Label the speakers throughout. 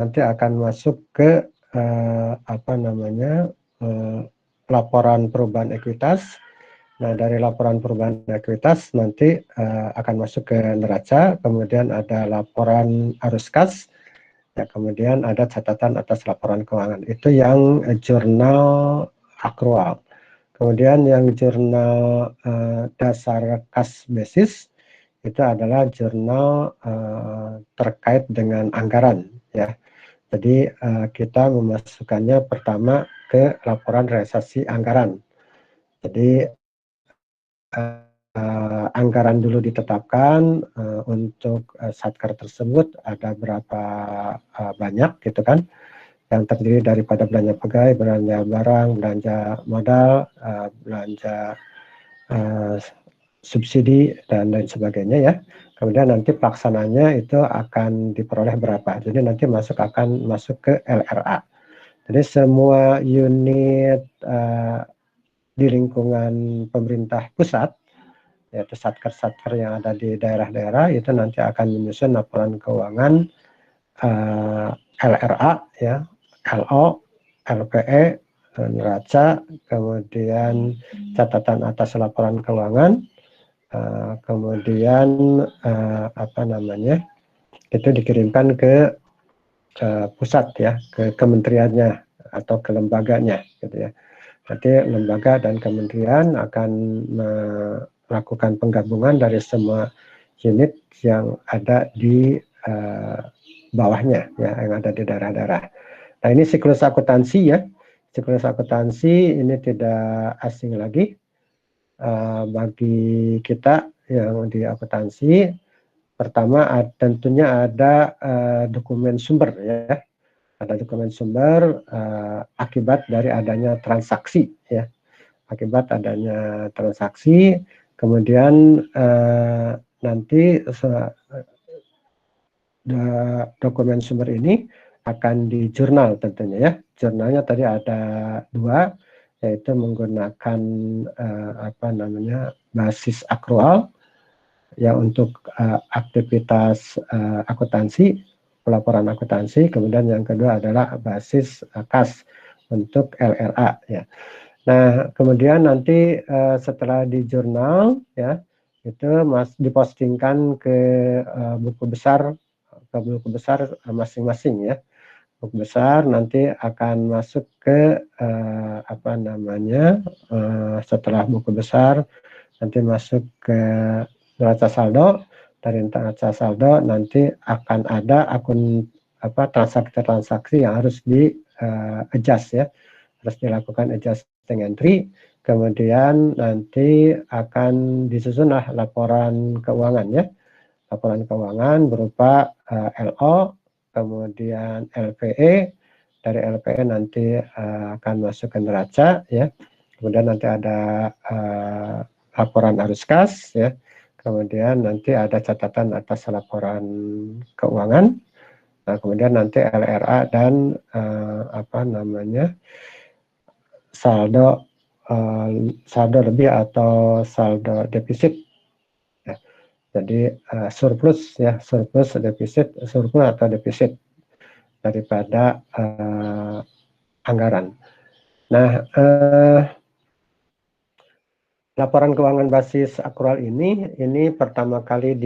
Speaker 1: nanti akan masuk ke laporan perubahan ekuitas. Nah, dari laporan perubahan ekuitas nanti akan masuk ke neraca, kemudian ada laporan arus kas, ya, kemudian ada catatan atas laporan keuangan. Itu yang jurnal akrual. Kemudian yang jurnal dasar kas basis itu adalah jurnal terkait dengan anggaran, ya. Jadi kita memasukkannya pertama ke laporan realisasi anggaran. Jadi anggaran dulu ditetapkan untuk satker tersebut ada berapa banyak gitu kan, yang terdiri daripada belanja pegawai, belanja barang, belanja modal, belanja subsidi dan lain sebagainya, ya. Kemudian nanti pelaksananya itu akan diperoleh berapa. Jadi nanti akan masuk ke LRA. Jadi semua unit di lingkungan pemerintah pusat, yaitu satker-satker yang ada di daerah-daerah, itu nanti akan menyusun laporan keuangan LRA, ya, LO, LPE, neraca, kemudian catatan atas laporan keuangan, kemudian itu dikirimkan ke pusat, ya, ke kementeriannya atau ke lembaganya, gitu ya. Nanti lembaga dan kementerian akan melakukan penggabungan dari semua unit yang ada di bawahnya, ya, yang ada di daerah-daerah. Nah, ini siklus akuntansi, ya. Siklus akuntansi ini tidak asing lagi bagi kita yang di akuntansi. Pertama tentunya ada dokumen sumber, ya. Ada dokumen sumber akibat dari adanya transaksi, ya. Akibat adanya transaksi, kemudian nanti dokumen sumber ini akan di jurnal tentunya, ya. Jurnalnya tadi ada 2, yaitu menggunakan basis akrual, ya, untuk aktivitas akuntansi, pelaporan akuntansi. Kemudian yang kedua adalah basis kas untuk LRA, ya. Nah, kemudian nanti setelah di jurnal, ya, itu dipostingkan ke buku besar masing-masing, ya. Buku besar nanti akan masuk ke setelah buku besar nanti masuk ke neraca saldo. Dari neraca saldo nanti akan ada akun transaksi-transaksi yang harus di adjust, ya, harus dilakukan adjusting entry. Kemudian nanti akan disusunlah laporan keuangan, ya, laporan keuangan berupa LO, kemudian LPE. Dari LPE nanti akan masuk ke neraca, ya. Kemudian nanti ada laporan arus kas, ya. Kemudian nanti ada catatan atas laporan keuangan. Nah, kemudian nanti LRA dan saldo lebih atau saldo defisit. Ya. Jadi surplus, ya, surplus defisit, surplus atau defisit daripada anggaran. Nah, laporan keuangan basis akrual ini pertama kali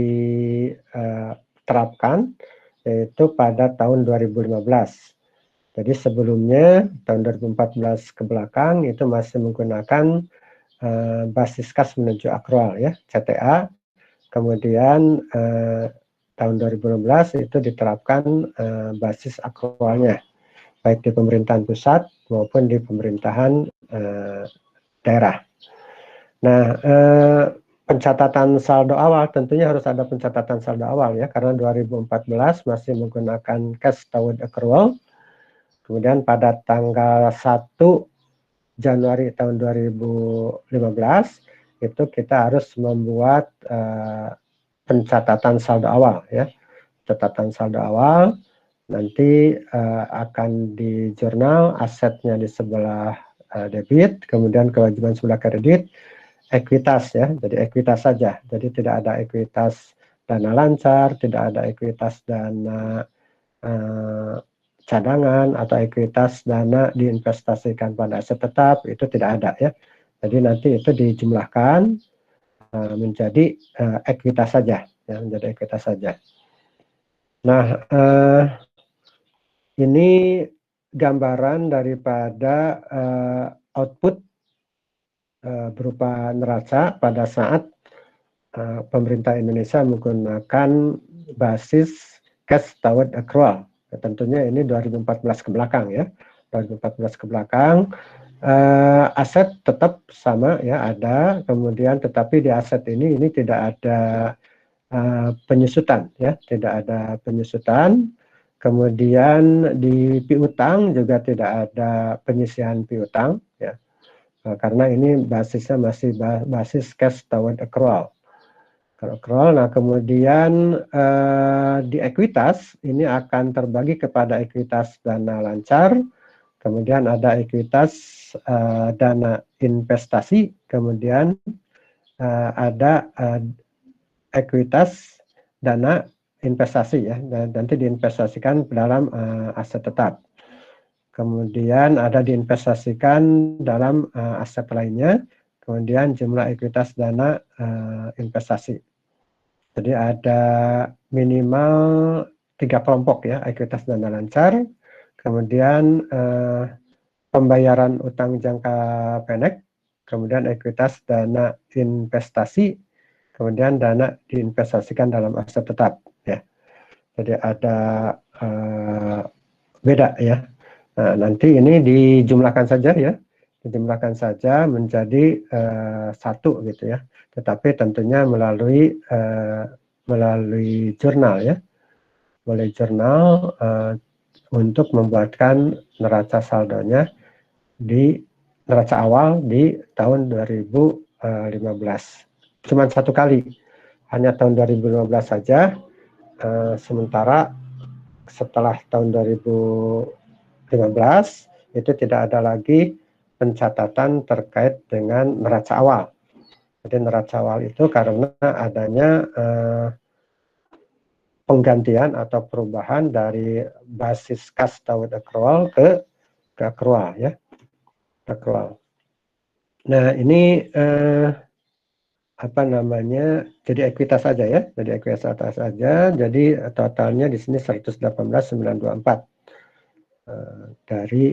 Speaker 1: diterapkan yaitu pada tahun 2015. Jadi sebelumnya tahun 2014 ke belakang itu masih menggunakan basis kas menuju akrual, ya, CTA. Kemudian tahun 2015 itu diterapkan basis akrualnya, baik di pemerintahan pusat maupun di pemerintahan daerah. Nah, pencatatan saldo awal tentunya harus ada pencatatan saldo awal, ya, karena 2014 masih menggunakan cash toward accrual. Kemudian pada tanggal 1 Januari tahun 2015 itu kita harus membuat pencatatan saldo awal, ya. Catatan saldo awal nanti akan di jurnal, asetnya di sebelah debit, kemudian kewajiban sebelah kredit, ekuitas, ya. Jadi ekuitas saja. Jadi tidak ada ekuitas dana lancar, tidak ada ekuitas dana cadangan atau ekuitas dana diinvestasikan pada aset tetap, itu tidak ada ya. Jadi nanti itu dijumlahkan menjadi ekuitas saja, ya, menjadi ekuitas saja. Nah, ini gambaran daripada output berupa neraca pada saat pemerintah Indonesia menggunakan basis cash toward accrual. Tentunya ini 2014 ke belakang ya. 2014 ke belakang, aset tetap sama ya, ada, kemudian tetapi di aset ini tidak ada penyusutan ya, tidak ada penyusutan. Kemudian di piutang juga tidak ada penyisihan piutang ya, karena ini basisnya masih basis cash toward accrual. Nah kemudian di ekuitas ini akan terbagi kepada ekuitas dana lancar, kemudian ada ekuitas dana investasi, kemudian ada ekuitas dana investasi ya, nanti diinvestasikan dalam aset tetap. Kemudian ada diinvestasikan dalam aset lainnya, kemudian jumlah ekuitas dana investasi. Jadi ada minimal 3 kelompok ya, ekuitas dana lancar, kemudian pembayaran utang jangka pendek, kemudian ekuitas dana investasi, kemudian dana diinvestasikan dalam aset tetap ya. Jadi ada beda ya. Nah, nanti ini dijumlahkan saja ya, dijumlahkan saja menjadi satu gitu ya. Tetapi tentunya melalui jurnal ya, melalui jurnal untuk membuatkan neraca saldonya di neraca awal di tahun 2015. Cuma satu kali, hanya tahun 2015 saja, sementara setelah tahun 2015 itu tidak ada lagi pencatatan terkait dengan neraca awal. Jadi neraca awal itu karena adanya penggantian atau perubahan dari basis cash toward accrual ke accrual ya, accrual. Nah ini apa namanya, jadi ekuitas saja ya, jadi ekuitas saja, jadi totalnya di sini 118.924 dari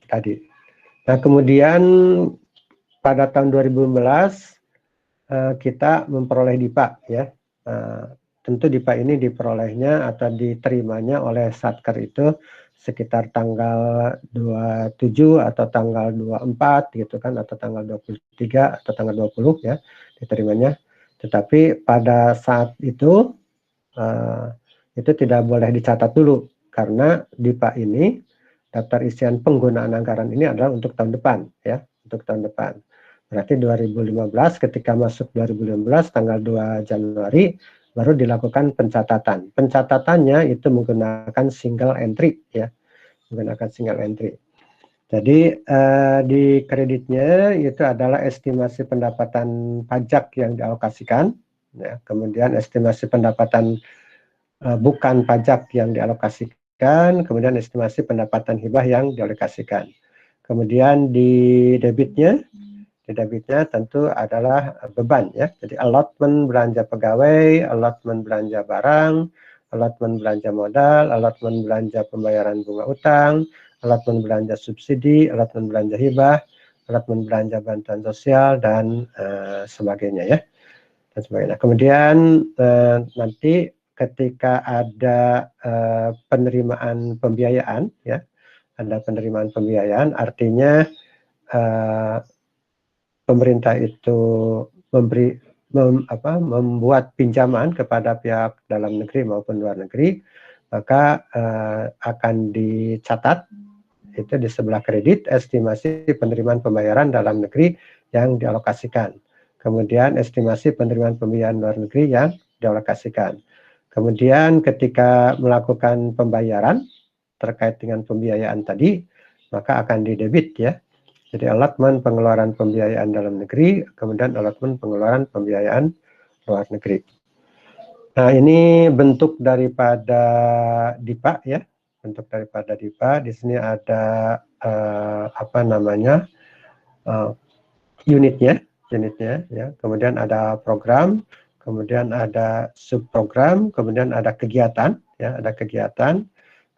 Speaker 1: tadi. Nah kemudian pada tahun 2015 kita memperoleh DIPA ya. Tentu DIPA ini diperolehnya atau diterimanya oleh Satker itu sekitar tanggal 27 atau tanggal 24 gitu kan, atau tanggal 23 atau tanggal 20 ya diterimanya. Tetapi pada saat itu tidak boleh dicatat dulu karena DIPA ini, daftar isian penggunaan anggaran ini adalah untuk tahun depan ya, untuk tahun depan. Berarti 2015 ketika masuk 2015 tanggal 2 Januari baru dilakukan pencatatan. Pencatatannya itu menggunakan single entry ya, menggunakan single entry. Jadi di kreditnya itu adalah estimasi pendapatan pajak yang dialokasikan, ya, kemudian estimasi pendapatan bukan pajak yang dialokasikan, kemudian estimasi pendapatan hibah yang dialokasikan. Kemudian di debitnya tentu adalah beban ya. Jadi allotment belanja pegawai, allotment belanja barang, allotment belanja modal, allotment belanja pembayaran bunga utang, allotment belanja subsidi, allotment belanja hibah, allotment belanja bantuan sosial dan sebagainya ya. Dan sebagainya. Kemudian nanti ketika ada penerimaan pembiayaan ya, ada penerimaan pembiayaan, artinya pemerintah itu membuat pinjaman kepada pihak dalam negeri maupun luar negeri, maka akan dicatat itu di sebelah kredit estimasi penerimaan pembayaran dalam negeri yang dialokasikan. Kemudian estimasi penerimaan pembiayaan luar negeri yang dialokasikan. Kemudian ketika melakukan pembayaran terkait dengan pembiayaan tadi, maka akan didebit ya. Jadi allotment pengeluaran pembiayaan dalam negeri, kemudian allotment pengeluaran pembiayaan luar negeri. Nah ini bentuk daripada DIPA ya, bentuk daripada DIPA. Di sini ada apa namanya unitnya ya. Kemudian ada program, kemudian ada subprogram, kemudian ada kegiatan ya, ada kegiatan.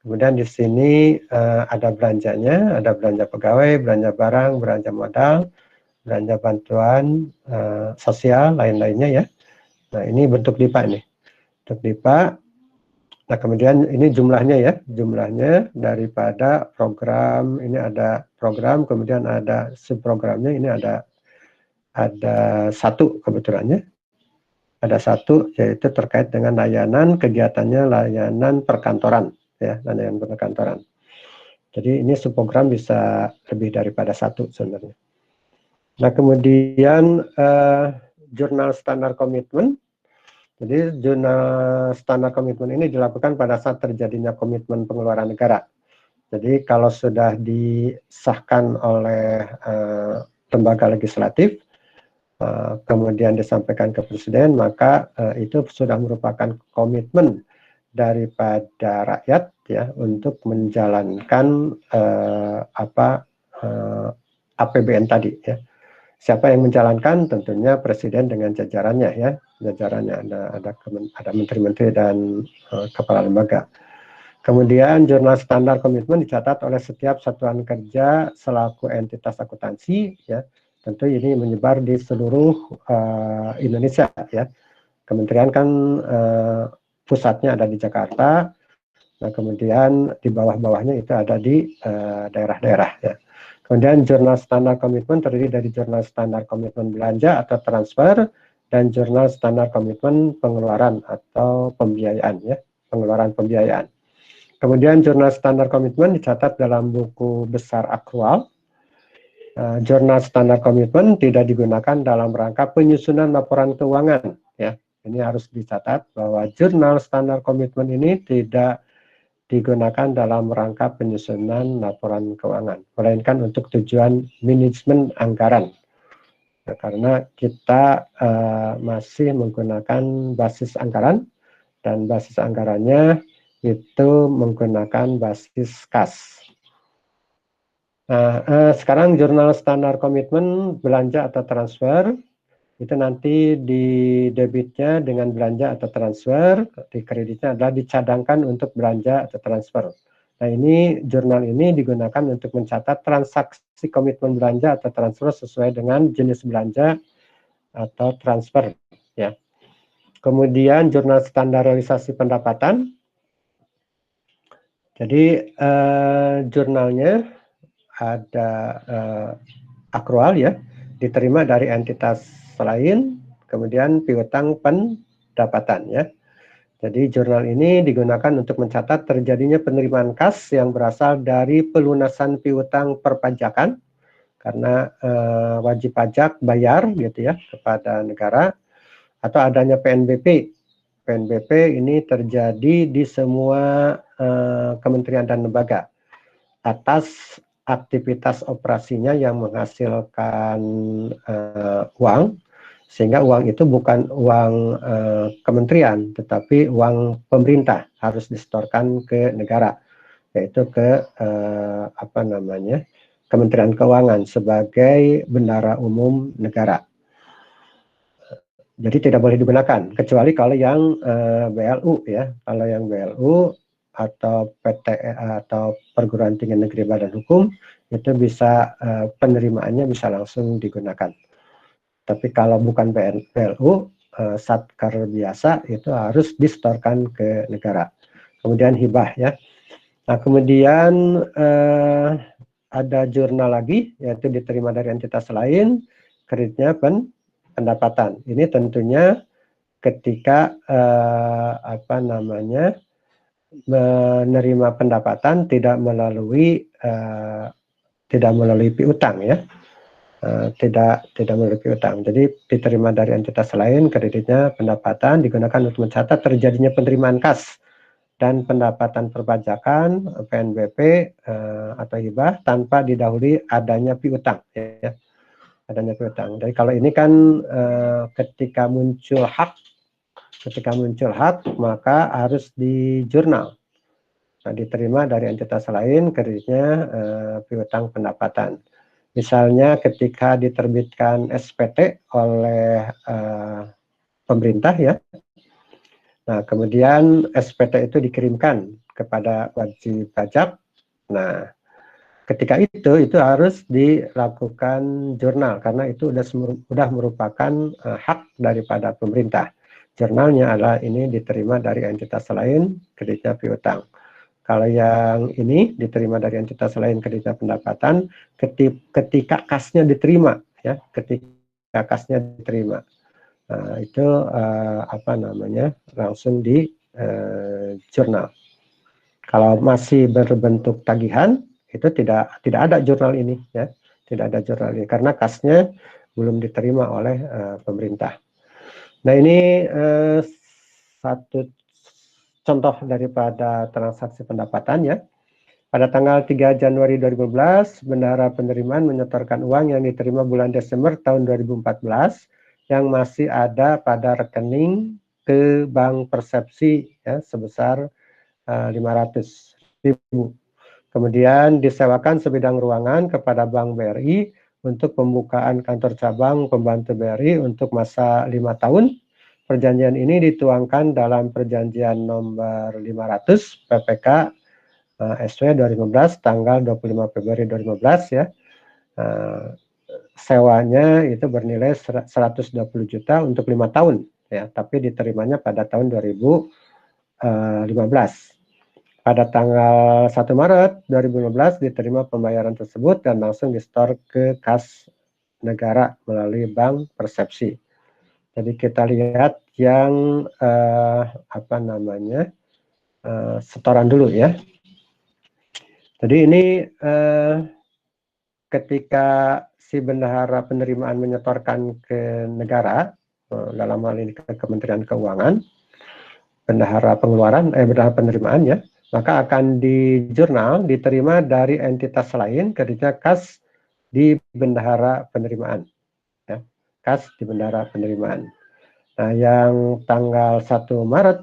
Speaker 1: Kemudian di sini ada belanjanya, ada belanja pegawai, belanja barang, belanja modal, belanja bantuan sosial, lain-lainnya ya. Nah, ini bentuk DIPA nih. Bentuk DIPA. Nah, kemudian ini jumlahnya ya, jumlahnya daripada program, ini ada program, kemudian ada subprogramnya, ini ada satu kebetulannya. Ada satu, yaitu terkait dengan layanan, kegiatannya layanan perkantoran, ya, layanan perkantoran. Jadi ini subprogram bisa lebih daripada satu sebenarnya. Nah, kemudian jurnal standar komitmen. Jadi jurnal standar komitmen ini dilakukan pada saat terjadinya komitmen pengeluaran negara. Jadi kalau sudah disahkan oleh lembaga legislatif, kemudian disampaikan ke presiden, maka itu sudah merupakan komitmen daripada rakyat ya untuk menjalankan APBN tadi ya. Siapa yang menjalankan? Tentunya presiden dengan jajarannya ya, jajarannya ada menteri-menteri dan kepala lembaga. Kemudian jurnal standar komitmen dicatat oleh setiap satuan kerja selaku entitas akuntansi ya. Tentu ini menyebar di seluruh Indonesia ya. Kementerian kan pusatnya ada di Jakarta. Nah, kemudian di bawah-bawahnya itu ada di daerah-daerah ya. Kemudian jurnal standar komitmen terdiri dari jurnal standar komitmen belanja atau transfer dan jurnal standar komitmen pengeluaran atau pembiayaan ya, pengeluaran pembiayaan. Kemudian jurnal standar komitmen dicatat dalam buku besar akrual. Jurnal standar komitmen tidak digunakan dalam rangka penyusunan laporan keuangan ya. Ini harus dicatat bahwa jurnal standar komitmen ini tidak digunakan dalam rangka penyusunan laporan keuangan, melainkan untuk tujuan manajemen anggaran. Nah, karena kita masih menggunakan basis anggaran, dan basis anggarannya itu menggunakan basis kas. Nah, sekarang jurnal standar komitmen belanja atau transfer, itu nanti di debitnya dengan belanja atau transfer, di kreditnya adalah dicadangkan untuk belanja atau transfer. Nah, ini jurnal ini digunakan untuk mencatat transaksi komitmen belanja atau transfer sesuai dengan jenis belanja atau transfer ya. Kemudian jurnal standarisasi pendapatan. Jadi jurnalnya ada akrual ya, diterima dari entitas lain, kemudian piutang pendapatan ya. Jadi jurnal ini digunakan untuk mencatat terjadinya penerimaan kas yang berasal dari pelunasan piutang perpajakan karena wajib pajak bayar gitu ya kepada negara, atau adanya PNBP. PNBP ini terjadi di semua kementerian dan lembaga atas aktivitas operasinya yang menghasilkan uang, sehingga uang itu bukan uang kementerian, tetapi uang pemerintah harus disetorkan ke negara, yaitu ke Kementerian Keuangan sebagai bendahara umum negara. Jadi tidak boleh digunakan, kecuali kalau yang BLU ya. Kalau yang BLU atau PT atau perguruan tinggi negeri badan hukum itu bisa penerimaannya bisa langsung digunakan. Tapi kalau bukan BLU, satker biasa itu harus disetorkan ke negara. Kemudian hibah ya. Nah, kemudian ada jurnal lagi yaitu diterima dari entitas lain, kreditnya pendapatan. Ini tentunya ketika menerima pendapatan tidak melalui piutang ya, tidak melalui piutang. Jadi diterima dari entitas lain, kreditnya pendapatan digunakan untuk mencatat terjadinya penerimaan kas dan pendapatan perpajakan PNBP atau hibah tanpa didahului adanya piutang ya. Adanya piutang. Jadi kalau ini kan ketika muncul hak maka harus di jurnal. diterima dari entitas lain, kreditnya piutang pendapatan. Misalnya ketika diterbitkan SPT oleh pemerintah ya, nah kemudian SPT itu dikirimkan kepada wajib pajak. Nah, ketika itu harus dilakukan jurnal karena itu sudah merupakan hak daripada pemerintah. Jurnalnya adalah ini diterima dari entitas lain, kreditnya piutang. Kalau yang ini diterima dari entitas lain, kreditnya pendapatan, ketika kasnya diterima, ya, ketika kasnya diterima, itu apa namanya, langsung di jurnal. Kalau masih berbentuk tagihan, itu tidak ada jurnal ini, ya, tidak ada jurnal ini karena kasnya belum diterima oleh pemerintah. Nah ini satu contoh daripada transaksi pendapatan ya. Pada tanggal 3 Januari 2012, bendahara penerimaan menyetorkan uang yang diterima bulan Desember tahun 2014 yang masih ada pada rekening ke Bank Persepsi ya, sebesar 500.000. Kemudian disewakan sebidang ruangan kepada Bank BRI untuk pembukaan kantor cabang pembantu BRI untuk masa 5 tahun. Perjanjian ini dituangkan dalam perjanjian nomor 500 PPK SW 2015 tanggal 25 Februari 2015 ya. Sewanya itu bernilai 120 juta untuk 5 tahun ya, tapi diterimanya pada tahun 2015. Pada tanggal 1 Maret 2015 diterima pembayaran tersebut dan langsung disetor ke kas negara melalui Bank Persepsi. Jadi kita lihat yang apa namanya setoran dulu ya. Jadi ini ketika si bendahara penerimaan menyetorkan ke negara, dalam hal ini ke Kementerian Keuangan, bendahara pengeluaran, bendahara penerimaan ya, maka akan di jurnal diterima dari entitas lain, kreditnya kas di bendahara penerimaan, ya, kas di bendahara penerimaan. Nah, yang tanggal 1 Maret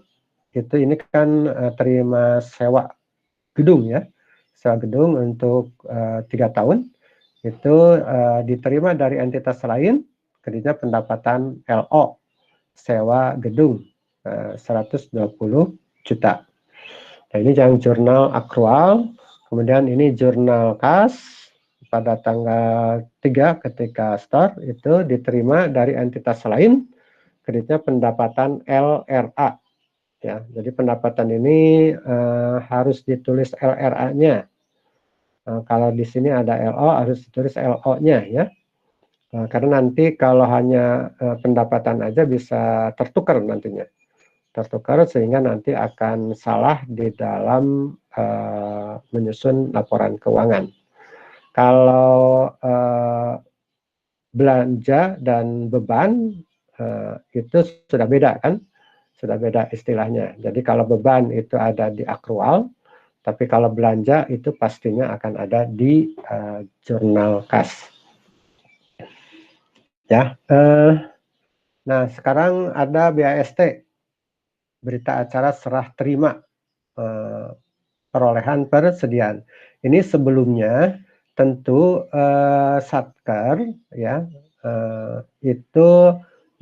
Speaker 1: itu ini kan terima sewa gedung ya, sewa gedung untuk 3 tahun itu diterima dari entitas lain, kreditnya pendapatan LO, sewa gedung 120 juta. Nah, ini yang jurnal akrual, kemudian ini jurnal kas pada tanggal 3 ketika store itu diterima dari entitas lain, kreditnya pendapatan LRA. Ya, jadi pendapatan ini harus ditulis LRA-nya. Kalau di sini ada LO harus ditulis LO-nya ya. Karena nanti kalau hanya pendapatan aja bisa tertukar nantinya. Tertukar sehingga nanti akan salah di dalam menyusun laporan keuangan. Kalau belanja dan beban itu sudah beda kan? Sudah beda istilahnya. Jadi kalau beban itu ada di akrual, tapi kalau belanja itu pastinya akan ada di jurnal kas. Ya, nah sekarang ada BAST, berita acara serah terima perolehan persediaan. Ini sebelumnya tentu Satker ya itu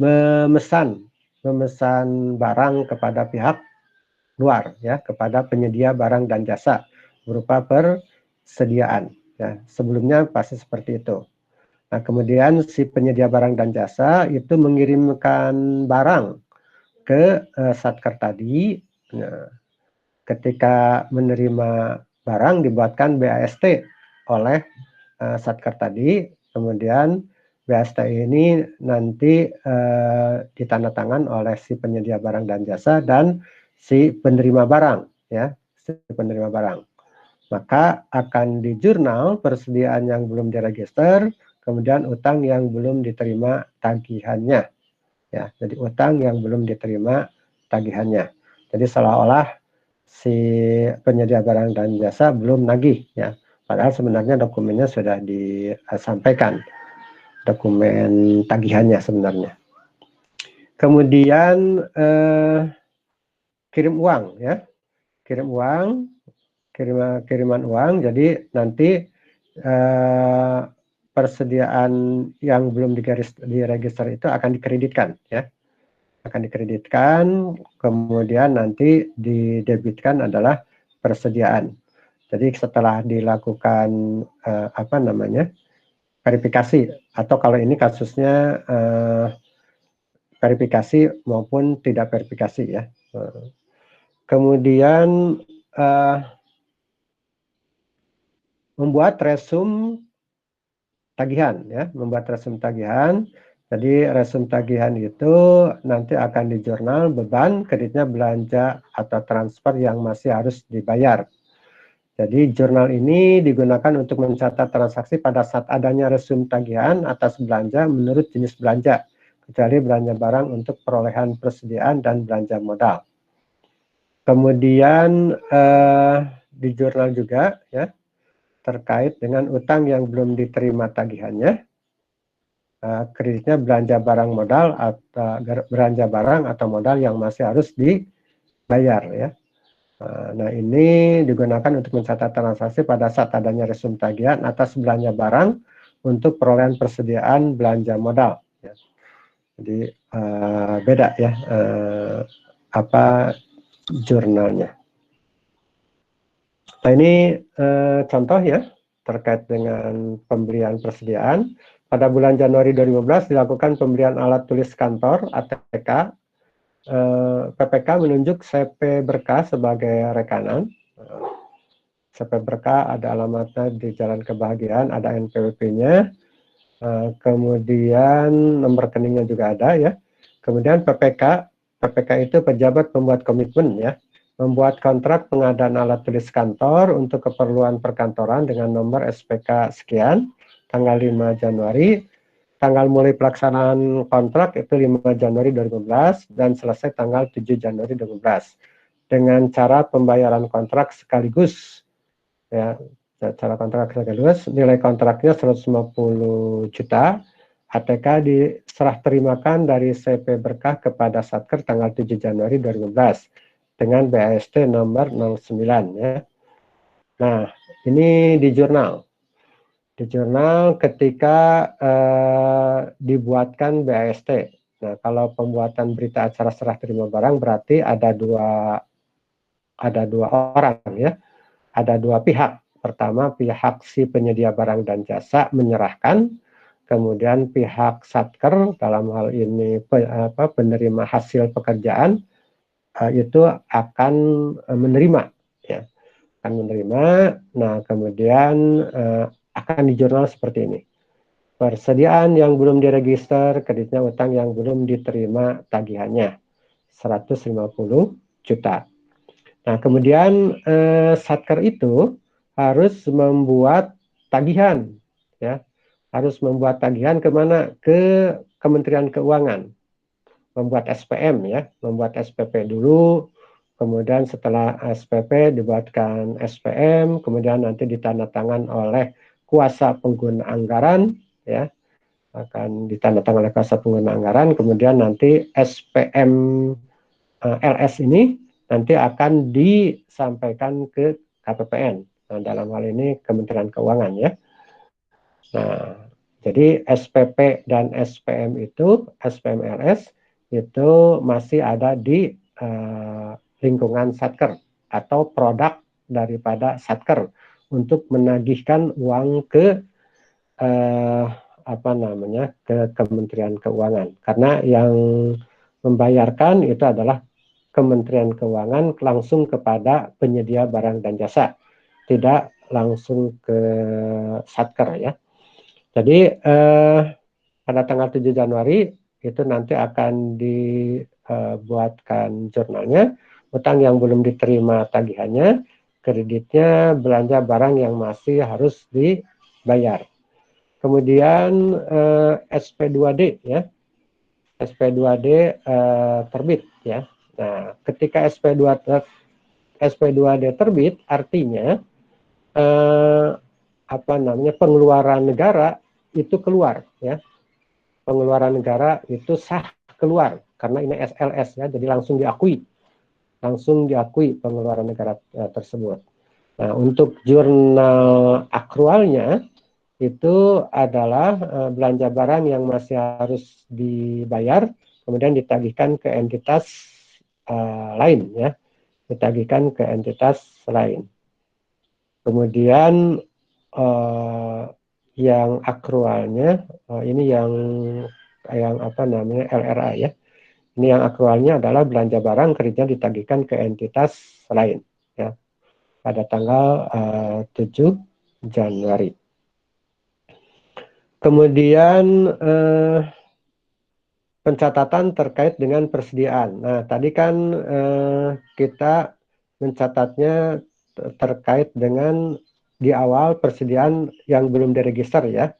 Speaker 1: memesan barang kepada pihak luar ya, kepada penyedia barang dan jasa berupa persediaan ya. Sebelumnya pasti seperti itu. Nah, kemudian si penyedia barang dan jasa itu mengirimkan barang ke Satker tadi. Nah, ketika menerima barang dibuatkan BAST oleh Satker tadi, kemudian BAST ini nanti ditandatangan oleh si penyedia barang dan jasa dan si penerima barang ya, si penerima barang. Maka akan di jurnal persediaan yang belum diregister, kemudian utang yang belum diterima tagihannya ya. Jadi utang yang belum diterima tagihannya. Jadi seolah-olah si penyedia barang dan jasa belum nagih ya. Padahal sebenarnya dokumennya sudah disampaikan, dokumen tagihannya sebenarnya. Kemudian kirim uang ya, kirim uang kiriman uang. Jadi nanti persediaan yang belum diregister itu akan dikreditkan, ya, akan dikreditkan, kemudian nanti didebitkan adalah persediaan. Jadi setelah dilakukan apa namanya, verifikasi, atau kalau ini kasusnya verifikasi maupun tidak verifikasi, ya. Kemudian membuat resum tagihan, ya, membuat resum tagihan. Jadi resum tagihan itu nanti akan di jurnal beban, kreditnya, belanja atau transfer yang masih harus dibayar. Jadi jurnal ini digunakan untuk mencatat transaksi pada saat adanya resum tagihan atas belanja menurut jenis belanja, kecuali belanja barang untuk perolehan persediaan dan belanja modal. Kemudian di jurnal juga, ya, terkait dengan utang yang belum diterima tagihannya, kreditnya belanja barang modal atau belanja barang atau modal yang masih harus dibayar, ya. Nah, ini digunakan untuk mencatat transaksi pada saat adanya resum tagihan atas belanja barang untuk perolehan persediaan belanja modal, ya. Jadi beda, ya, apa jurnalnya. Nah, ini contoh, ya, terkait dengan pembelian persediaan. Pada bulan Januari 2015 dilakukan pembelian alat tulis kantor ATK. PPK menunjuk CP Berkah sebagai rekanan. CP Berkah ada alamatnya di Jalan Kebahagiaan, ada NPWP-nya. Kemudian nomor rekeningnya juga ada, ya. Kemudian PPK itu pejabat pembuat komitmen, ya, membuat kontrak pengadaan alat tulis kantor untuk keperluan perkantoran dengan nomor SPK sekian, tanggal 5 Januari, tanggal mulai pelaksanaan kontrak itu 5 Januari 2015 dan selesai tanggal 7 Januari 2015 dengan cara pembayaran kontrak sekaligus, ya. Cara kontrak sekaligus, nilai kontraknya 150 juta, ATK diserah terimakan dari CP Berkah kepada Satker tanggal 7 Januari 2015 dengan BAST nomor 09, ya. Nah, ini di jurnal. Di jurnal ketika dibuatkan BAST. Nah, kalau pembuatan berita acara serah terima barang berarti ada dua orang, ya. Ada dua pihak. Pertama, pihak si penyedia barang dan jasa menyerahkan, kemudian pihak Satker dalam hal ini penerima hasil pekerjaan itu akan menerima, ya, akan menerima. Nah, kemudian akan di jurnal seperti ini. Persediaan yang belum diregister, kreditnya utang yang belum diterima tagihannya 150 juta. Nah, kemudian Satker itu harus membuat tagihan, ya, harus membuat tagihan kemana? Ke Kementerian Keuangan, membuat SPM, ya, membuat SPP dulu, kemudian setelah SPP dibuatkan SPM, kemudian nanti ditandatangan oleh kuasa pengguna anggaran, ya, akan ditandatangan oleh kuasa pengguna anggaran, kemudian nanti SPM LS ini nanti akan disampaikan ke KPPN. Nah, dalam hal ini Kementerian Keuangan, ya. Nah, jadi SPP dan SPM itu, SPM LS itu masih ada di lingkungan Satker atau produk daripada Satker untuk menagihkan uang ke apa namanya, ke Kementerian Keuangan, karena yang membayarkan itu adalah Kementerian Keuangan langsung kepada penyedia barang dan jasa, tidak langsung ke Satker, ya. Jadi pada tanggal 7 Januari itu nanti akan dibuatkan jurnalnya, utang yang belum diterima tagihannya, kreditnya, belanja barang yang masih harus dibayar. Kemudian SP2D, ya, SP2D terbit, ya. Nah, ketika SP2D terbit, artinya apa namanya, pengeluaran negara itu keluar, ya. Pengeluaran negara itu sah keluar karena ini SLS, ya, jadi langsung diakui pengeluaran negara tersebut. Nah, untuk jurnal akrualnya itu adalah belanja barang yang masih harus dibayar, kemudian ditagihkan ke entitas lain, ya, ditagihkan ke entitas lain. Kemudian yang akrualnya ini yang apa namanya LRA, ya. Ini yang akrualnya adalah belanja barang kreditnya ditagihkan ke entitas lain, ya, pada tanggal 7 Januari. Kemudian pencatatan terkait dengan persediaan. Nah, tadi kan kita mencatatnya terkait dengan di awal persediaan yang belum diregister, ya.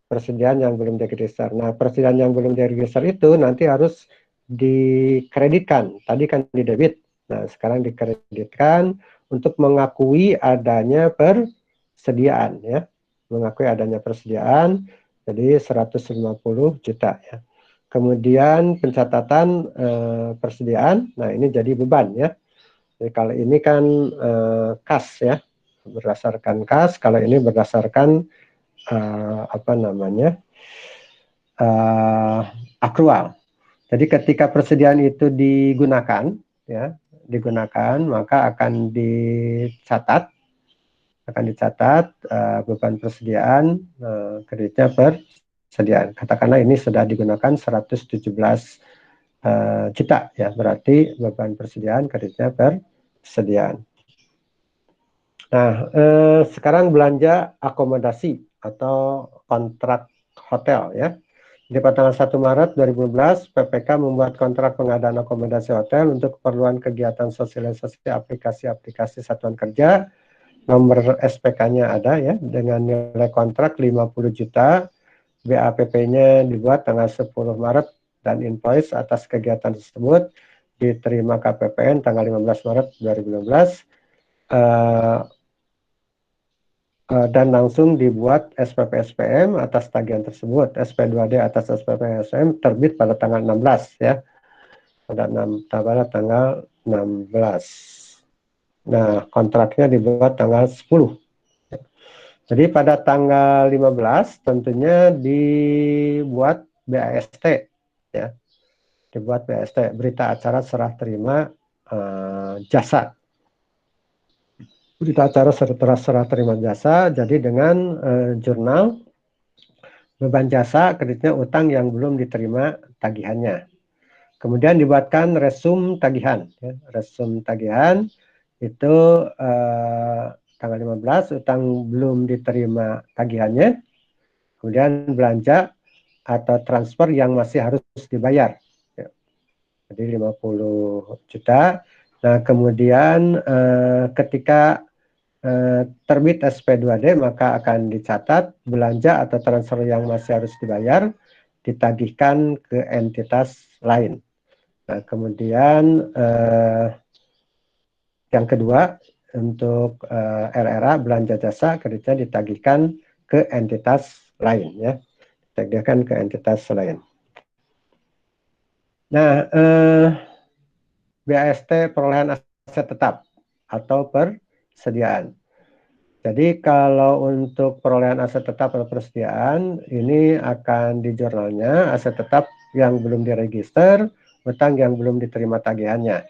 Speaker 1: Persediaan yang belum diregister. Nah, persediaan yang belum diregister itu nanti harus dikreditkan. Tadi kan di debit. Nah, sekarang dikreditkan untuk mengakui adanya persediaan, ya. Mengakui adanya persediaan, jadi 150 juta, ya. Kemudian pencatatan persediaan, nah ini jadi beban, ya. Jadi kalau ini kan kas, ya, berdasarkan kas. Kalau ini berdasarkan apa namanya akrual. Jadi ketika persediaan itu digunakan, ya, digunakan, maka akan dicatat beban persediaan kreditnya persediaan. Katakanlah ini sudah digunakan 117 juta, ya, berarti beban persediaan kreditnya persediaan. Nah, sekarang belanja akomodasi atau kontrak hotel, ya. Di tanggal 1 Maret 2012, PPK membuat kontrak pengadaan akomodasi hotel untuk keperluan kegiatan sosialisasi aplikasi-aplikasi satuan kerja. Nomor SPK-nya ada, ya, dengan nilai kontrak 50 juta. BAPP-nya dibuat tanggal 10 Maret dan invoice atas kegiatan tersebut diterima KPPN tanggal 15 Maret 2016. Dan langsung dibuat SPP SPM atas tagihan tersebut. SP2D atas SPP SPM terbit pada tanggal 16, ya. Pada tanggal 16. Nah, kontraknya dibuat tanggal 10. Jadi pada tanggal 15 tentunya dibuat BAST, ya. Dibuat BAST, berita acara serah terima jasa. Berita acara serah terima jasa, jadi dengan jurnal beban jasa kreditnya utang yang belum diterima tagihannya. Kemudian dibuatkan resum tagihan, ya. Resum tagihan itu tanggal 15 utang belum diterima tagihannya, kemudian belanja atau transfer yang masih harus dibayar, ya. Jadi 50 juta. Nah, kemudian ketika terbit SP2D maka akan dicatat belanja atau transfer yang masih harus dibayar ditagihkan ke entitas lain. Nah, kemudian yang kedua untuk RRA belanja jasa kreditnya ditagihkan ke entitas lain, ya, ditagihkan ke entitas lain. Nah, BAST perolehan aset tetap atau persediaan. Jadi kalau untuk perolehan aset tetap atau persediaan, ini akan di jurnalnya aset tetap yang belum diregister, utang yang belum diterima tagihannya.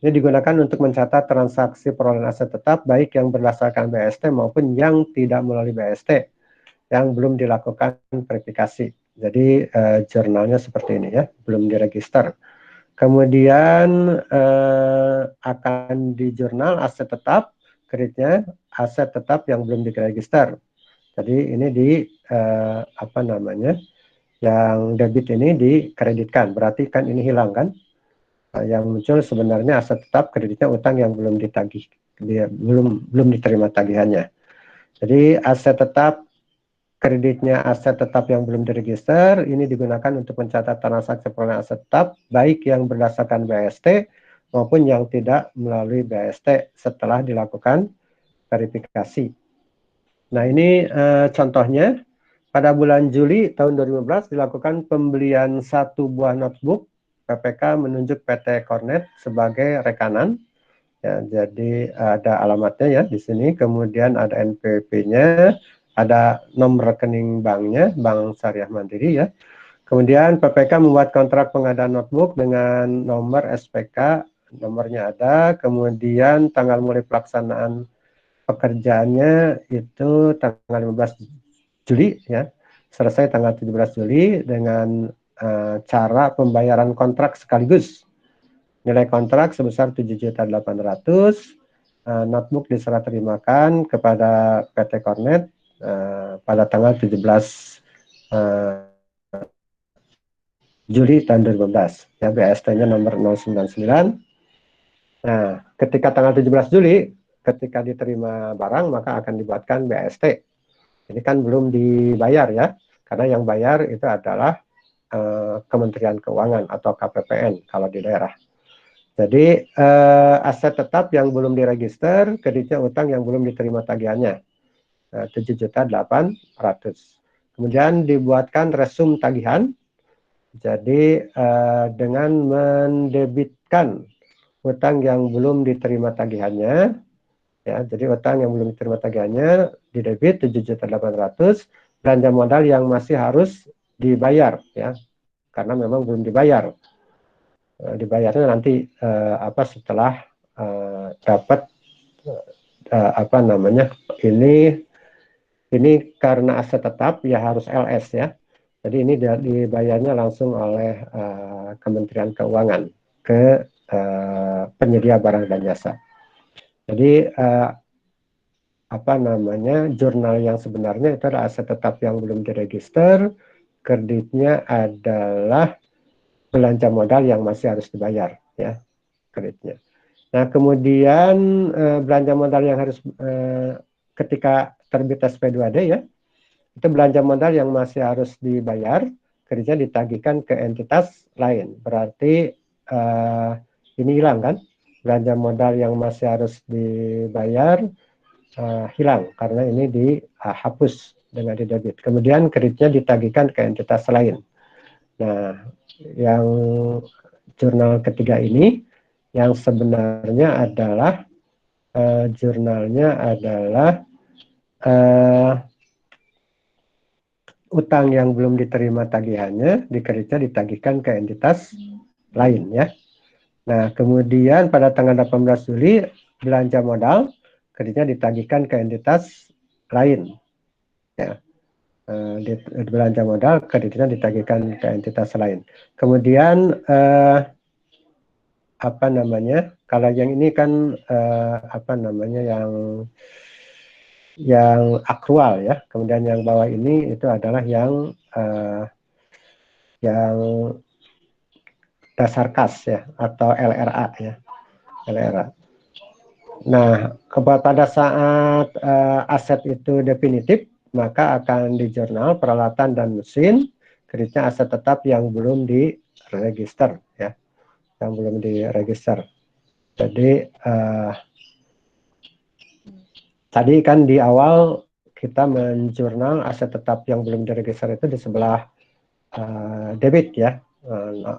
Speaker 1: Ini digunakan untuk mencatat transaksi perolehan aset tetap baik yang berdasarkan BAST maupun yang tidak melalui BAST yang belum dilakukan verifikasi. Jadi jurnalnya seperti ini, ya, belum diregister. Kemudian akan di jurnal aset tetap kreditnya aset tetap yang belum diregister. Jadi ini di apa namanya, yang debit ini dikreditkan, berarti kan ini hilang kan. Yang muncul sebenarnya aset tetap kreditnya utang yang belum ditagih, belum diterima tagihannya. Jadi aset tetap kreditnya aset tetap yang belum diregister ini digunakan untuk mencatat transaksi perolehan aset tetap baik yang berdasarkan BAST maupun yang tidak melalui BAST setelah dilakukan verifikasi. Nah, ini contohnya pada bulan Juli tahun 2015 dilakukan pembelian 1 buah notebook. PPK menunjuk PT Kornet sebagai rekanan, Ya, jadi ada alamatnya ya di sini, kemudian ada NPWP-nya, ada nomor rekening banknya, Bank Syariah Mandiri ya. Kemudian PPK membuat kontrak pengadaan notebook dengan nomor SPK, nomornya ada, kemudian tanggal mulai pelaksanaan pekerjaannya itu tanggal 15 Juli ya, selesai tanggal 17 Juli dengan cara pembayaran kontrak sekaligus. Nilai kontrak sebesar 7.800.000, notebook diserah terimakan kepada PT Kornet pada tanggal 17 Juli tahun 2015. Ya, BST-nya nomor 099. Nah, ketika tanggal 17 Juli, ketika diterima barang, maka akan dibuatkan BST. Ini kan belum dibayar ya, karena yang bayar itu adalah Kementerian Keuangan atau KPPN kalau di daerah. Jadi aset tetap yang belum diregister, kreditnya utang yang belum diterima tagihannya, 7.800.000. Kemudian dibuatkan resum tagihan. Jadi dengan mendebitkan utang yang belum diterima tagihannya, ya, jadi utang yang belum diterima tagihannya didebit 7.800.000, belanja modal yang masih harus dibayar, ya, karena memang belum dibayar. Dibayarnya nanti setelah dapat apa namanya, ini karena aset tetap ya harus LS ya. Jadi ini dibayarnya langsung oleh Kementerian Keuangan ke penyedia barang dan jasa. Jadi apa namanya, jurnal yang sebenarnya itu adalah aset tetap yang belum diregister, kreditnya adalah belanja modal yang masih harus dibayar ya, kreditnya. Nah, kemudian belanja modal yang harus ketika terbit SP2D ya, itu belanja modal yang masih harus dibayar, kreditnya ditagihkan ke entitas lain. Berarti ini hilang kan? Belanja modal yang masih harus dibayar hilang karena ini dihapus dengan didebit. Kemudian kreditnya ditagihkan ke entitas lain. Nah, yang jurnal ketiga ini yang sebenarnya adalah jurnalnya adalah utang yang belum diterima tagihannya, kreditnya ditagihkan ke entitas lain ya. Nah, kemudian pada tanggal 18 Juli belanja modal, kreditnya ditagihkan ke entitas lain ya. Belanja modal, kreditnya ditagihkan ke entitas lain. Kemudian apa namanya, kalau yang ini kan apa namanya, yang akrual ya. Kemudian yang bawah ini itu adalah yang dasar kas ya, atau LRA ya, LRA. Nah, pada saat aset itu definitif, maka akan di jurnal peralatan dan mesin, kreditnya aset tetap yang belum diregister ya, yang belum diregister. Jadi tadi kan di awal kita menjurnal aset tetap yang belum diregister itu di sebelah debit ya.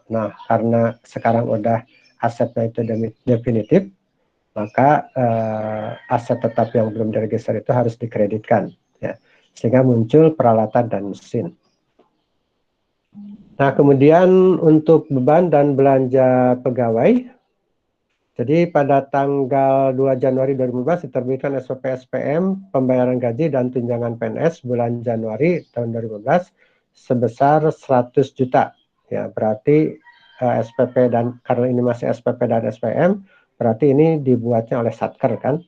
Speaker 1: Nah, karena sekarang udah asetnya itu definitif, maka aset tetap yang belum diregister itu harus dikreditkan ya, sehingga muncul peralatan dan mesin. Nah, kemudian untuk beban dan belanja pegawai, jadi pada tanggal 2 Januari 2015 diterbitkan SOP SPM pembayaran gaji dan tunjangan PNS bulan Januari tahun 2015 sebesar 100 juta ya, berarti SPP, dan karena ini masih SPP dan SPM, berarti ini dibuatnya oleh Satker kan.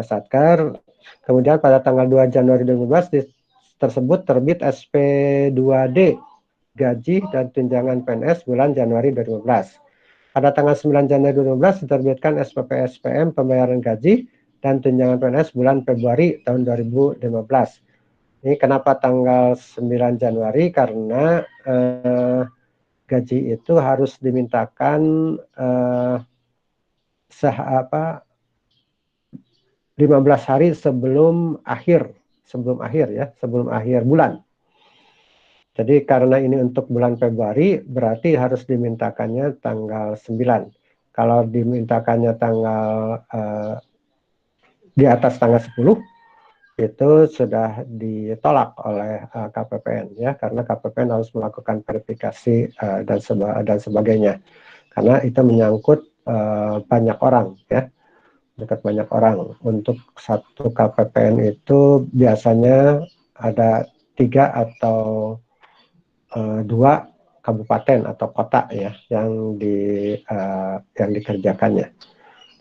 Speaker 1: Satker. Kemudian pada tanggal 2 Januari 2015 tersebut terbit SP2D gaji dan tunjangan PNS bulan Januari 2015. Pada tanggal 9 Januari 2015 diterbitkan SPP SPM pembayaran gaji dan tunjangan PNS bulan Februari tahun 2015. Ini kenapa tanggal 9 Januari? Karena gaji itu harus dimintakan 15 hari sebelum akhir ya, sebelum akhir bulan. Jadi karena ini untuk bulan Februari, berarti harus dimintakannya tanggal 9. Kalau dimintakannya tanggal di atas tanggal 10 itu sudah ditolak oleh KPPN ya, karena KPPN harus melakukan verifikasi dan sebagainya, karena itu menyangkut banyak orang ya, dekat banyak orang. Untuk satu KPPN itu biasanya ada 3 atau 2 kabupaten atau kota ya yang dikerjakannya.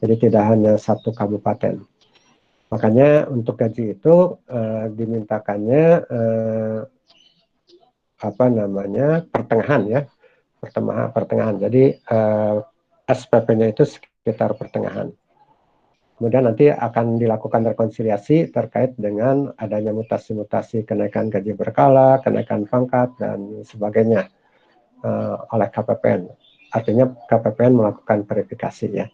Speaker 1: Jadi tidak hanya satu kabupaten. Makanya untuk gaji itu dimintakannya pertengahan ya, pertengahan. Jadi SPP-nya itu sekitar pertengahan. Kemudian nanti akan dilakukan rekonsiliasi terkait dengan adanya mutasi-mutasi kenaikan gaji berkala, kenaikan pangkat, dan sebagainya oleh KPPN. Artinya KPPN melakukan verifikasi ya.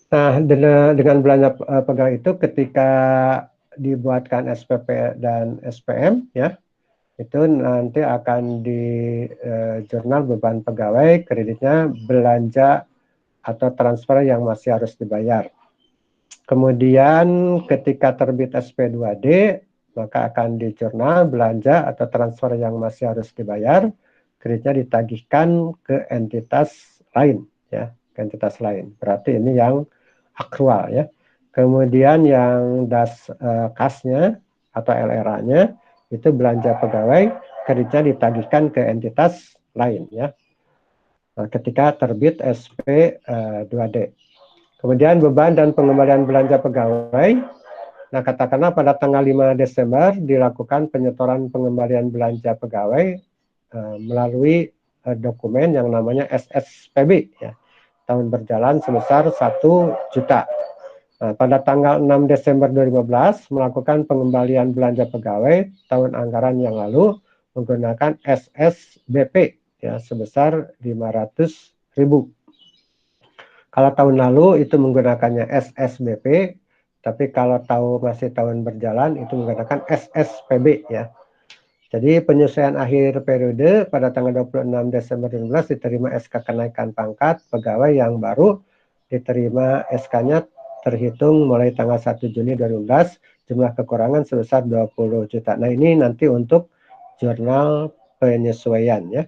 Speaker 1: Nah, dengan belanja pegawai itu ketika dibuatkan SPP dan SPM ya, itu nanti akan di jurnal beban pegawai, kreditnya belanja atau transfer yang masih harus dibayar. Kemudian ketika terbit SP2D, maka akan di jurnal belanja atau transfer yang masih harus dibayar, kreditnya ditagihkan ke entitas lain ya, ke entitas lain. Berarti ini yang akrual ya. Kemudian yang kasnya atau LRA-nya itu belanja pegawai, kreditnya ditagihkan ke entitas lain ya. Ketika terbit SP2D. Kemudian beban dan pengembalian belanja pegawai. Nah, katakanlah pada tanggal 5 Desember dilakukan penyetoran pengembalian belanja pegawai melalui dokumen yang namanya SSPB ya. Tahun berjalan sebesar 1 juta. Nah, pada tanggal 6 Desember 2015 melakukan pengembalian belanja pegawai tahun anggaran yang lalu menggunakan SSBP ya sebesar 500.000. Kalau tahun lalu itu menggunakannya SSBP, tapi kalau masih tahun berjalan itu menggunakan SSPB ya. Jadi penyesuaian akhir periode pada tanggal 26 Desember 2015 diterima SK kenaikan pangkat pegawai yang baru, diterima SK-nya terhitung mulai tanggal 1 Juni 2015, jumlah kekurangan sebesar 20 juta. Nah, ini nanti untuk jurnal penyesuaian ya.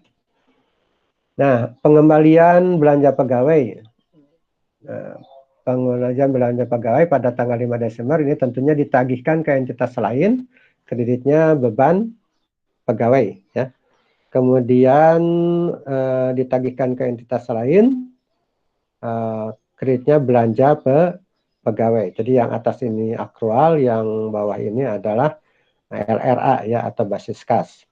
Speaker 1: Nah, pengembalian belanja pegawai. Pengembalian belanja pegawai pada tanggal 5 Desember ini tentunya ditagihkan ke entitas lain, kreditnya beban pegawai ya. Kemudian ditagihkan ke entitas lain, kreditnya belanja pegawai. Jadi yang atas ini akrual, yang bawah ini adalah LRA ya atau basis kas.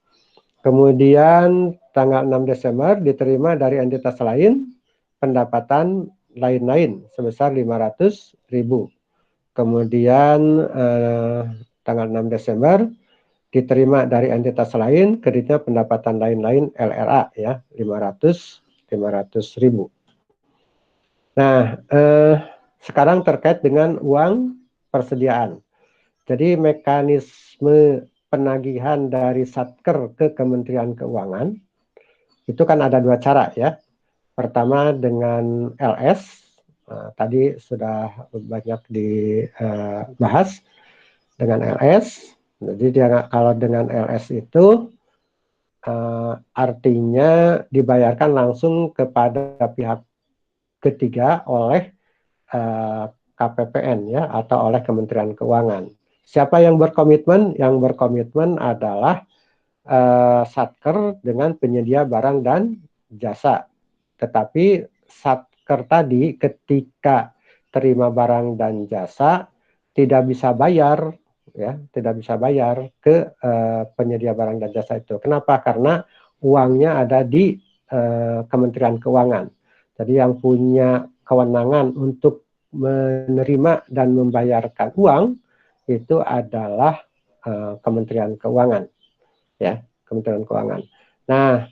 Speaker 1: Kemudian tanggal 6 Desember diterima dari entitas lain pendapatan lain-lain sebesar 500.000. Kemudian tanggal 6 Desember diterima dari entitas lain, kreditnya pendapatan lain-lain LRA ya 500.000. Nah, sekarang terkait dengan uang persediaan. Jadi mekanisme penagihan dari Satker ke Kementerian Keuangan itu kan ada 2 cara ya. Pertama dengan LS, tadi sudah banyak dibahas dengan LS. Jadi kalau dengan LS itu artinya dibayarkan langsung kepada pihak ketiga oleh KPPN ya atau oleh Kementerian Keuangan. Siapa yang berkomitmen? Yang berkomitmen adalah Satker dengan penyedia barang dan jasa. Tetapi Satker tadi ketika terima barang dan jasa tidak bisa bayar ya, tidak bisa bayar ke penyedia barang dan jasa itu. Kenapa? Karena uangnya ada di Kementerian Keuangan. Jadi yang punya kewenangan untuk menerima dan membayarkan uang itu adalah Kementerian Keuangan ya, Kementerian Keuangan. Nah,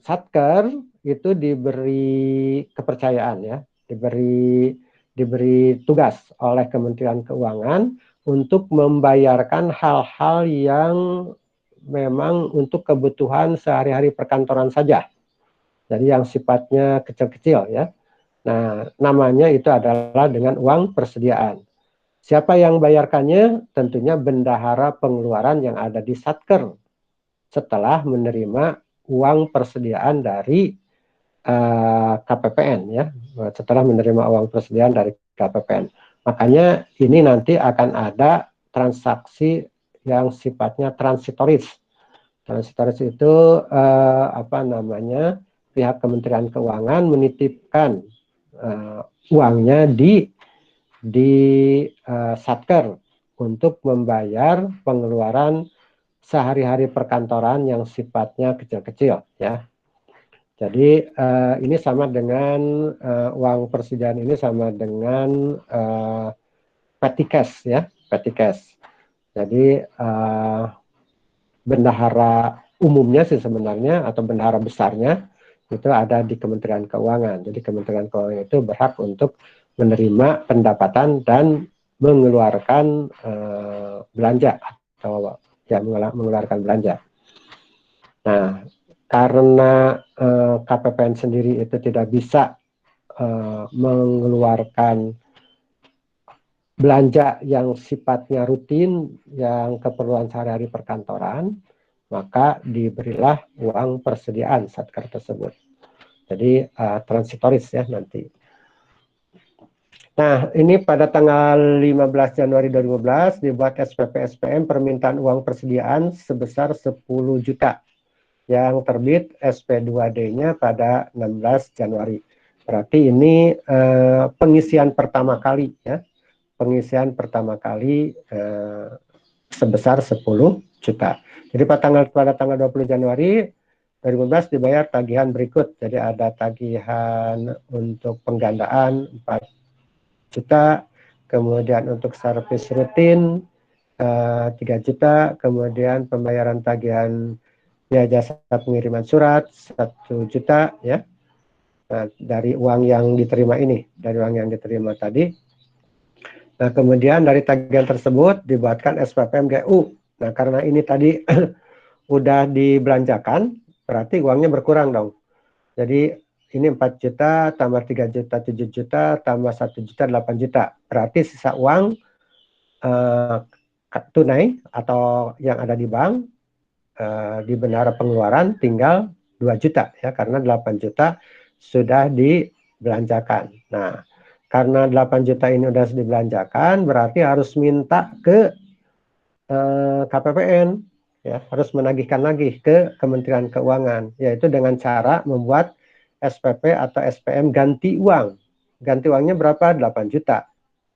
Speaker 1: Satker itu diberi kepercayaan ya, diberi tugas oleh Kementerian Keuangan untuk membayarkan hal-hal yang memang untuk kebutuhan sehari-hari perkantoran saja. Jadi yang sifatnya kecil-kecil ya. Nah, namanya itu adalah dengan uang persediaan. Siapa yang bayarkannya? Tentunya bendahara pengeluaran yang ada di Satker setelah menerima uang persediaan dari KPPN ya. Setelah menerima uang persediaan dari KPPN. Makanya ini nanti akan ada transaksi yang sifatnya transitoris. Transitoris itu apa namanya? Pihak Kementerian Keuangan menitipkan uangnya di Satker untuk membayar pengeluaran sehari-hari perkantoran yang sifatnya kecil-kecil ya. Jadi ini sama dengan uang persediaan ini sama dengan petty cash ya, petty cash. Jadi bendahara umumnya sih sebenarnya atau bendahara besarnya itu ada di Kementerian Keuangan. Jadi Kementerian Keuangan itu berhak untuk menerima pendapatan dan mengeluarkan belanja atau ya mengeluarkan belanja. Nah, karena KPPN sendiri itu tidak bisa mengeluarkan belanja yang sifatnya rutin, yang keperluan sehari-hari perkantoran, maka diberilah uang persediaan Satker tersebut. Jadi transitoris ya nanti. Nah, ini pada tanggal 15 Januari 2015 dibuat SPP SPM permintaan uang persediaan sebesar 10 juta yang terbit SP2D-nya pada 16 Januari. Berarti ini pengisian pertama kali ya. Pengisian pertama kali sebesar 10 juta. Jadi pada tanggal 20 Januari 2015 dibayar tagihan berikut. Jadi ada tagihan untuk penggandaan 4 juta, kemudian untuk servis rutin 3 juta, kemudian pembayaran tagihan biaya jasa pengiriman surat 1 juta ya. Nah, dari uang yang diterima ini, dari uang yang diterima tadi. Nah, kemudian dari tagihan tersebut dibuatkan SPPM GU. Nah, karena ini tadi udah dibelanjakan, berarti uangnya berkurang dong. Jadi ini 4 juta, tambah 3 juta, 7 juta, tambah 1 juta, 8 juta. Berarti sisa uang tunai atau yang ada di bank, di bendahara pengeluaran tinggal 2 juta ya, karena 8 juta sudah dibelanjakan. Nah, karena 8 juta ini sudah dibelanjakan, berarti harus minta ke KPPN, ya, harus menagihkan lagi ke Kementerian Keuangan, yaitu dengan cara membuat SPP atau SPM ganti uang. Ganti uangnya berapa? 8 juta.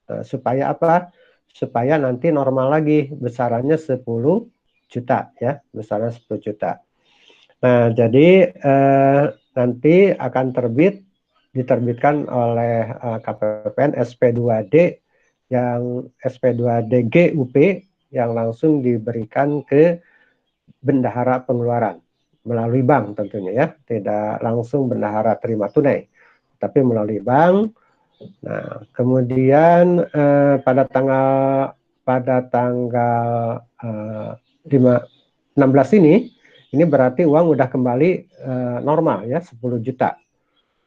Speaker 1: Nah, supaya apa? Supaya nanti normal lagi, besarannya 10 juta, ya, besarannya 10 juta. Nah, jadi nanti akan diterbitkan oleh KPPN SP2D yang SP2D GUP yang langsung diberikan ke bendahara pengeluaran melalui bank tentunya ya, tidak langsung bendahara terima tunai, tapi melalui bank. Nah, kemudian pada tanggal 16 ini berarti uang udah kembali normal ya, 10 juta.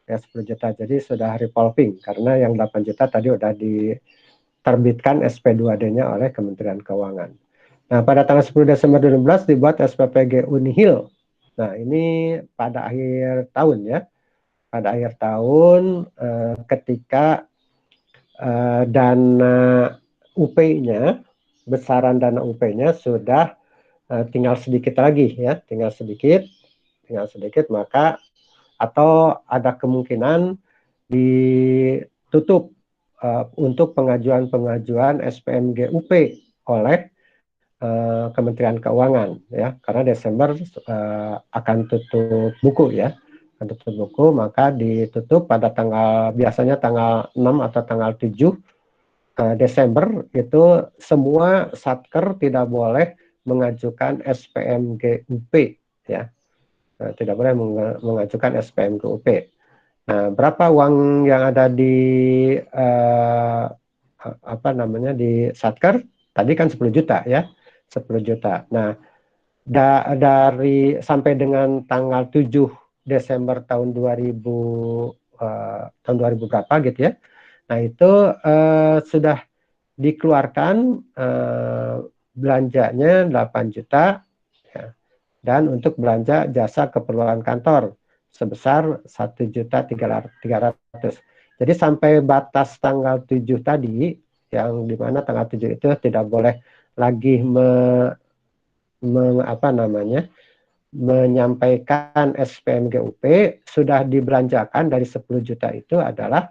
Speaker 1: Ya, 10 juta. Jadi sudah revolving karena yang 8 juta tadi udah diterbitkan SP2D-nya oleh Kementerian Keuangan. Nah, pada tanggal 10 Desember 2012 dibuat SPPG Unihil. Nah, ini pada akhir tahun ya. Pada akhir tahun ketika dana UP-nya, besaran dana UP-nya sudah tinggal sedikit lagi ya, tinggal sedikit, maka atau ada kemungkinan ditutup untuk pengajuan SPM GUP oleh Kementerian Keuangan ya, karena Desember akan tutup buku ya, akan tutup buku, maka ditutup pada biasanya tanggal 6 atau tanggal 7 Desember itu semua Satker tidak boleh mengajukan SPM GUP ya. Tidak boleh mengajukan SPM GUP. Nah, berapa uang yang ada di di Satker? Tadi kan 10 juta ya, 10 juta. Nah, dari sampai dengan tanggal 7 Desember tahun 2000 tahun 2000 berapa gitu ya. Nah, itu sudah dikeluarkan belanjanya 8 juta ya. Dan untuk belanja jasa keperluan kantor sebesar 1.300.000. Jadi sampai batas tanggal 7 tadi, yang dimana tanggal 7 itu tidak boleh lagi apa namanya, menyampaikan SPMGUP, sudah dibelanjakan dari 10 juta itu adalah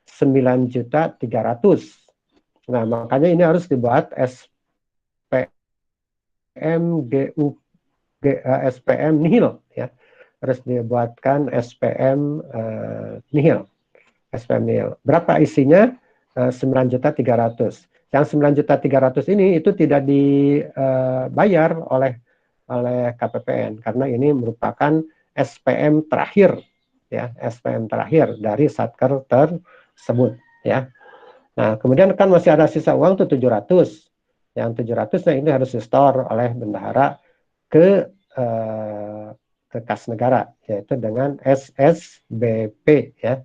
Speaker 1: 9.300.000. Nah, makanya ini harus dibuat SPM nihil ya. Harus dibuatkan SPM nihil. SPM nihil. Berapa isinya? 9.300.000. Yang 9.300.000 ini itu tidak dibayar oleh KPPN karena ini merupakan SPM terakhir ya, SPM terakhir dari Satker tersebut ya. Nah, kemudian kan masih ada sisa uang tuh 700. Yang 700 nah ini harus di-store oleh bendahara ke kas negara, yaitu dengan SSBP ya,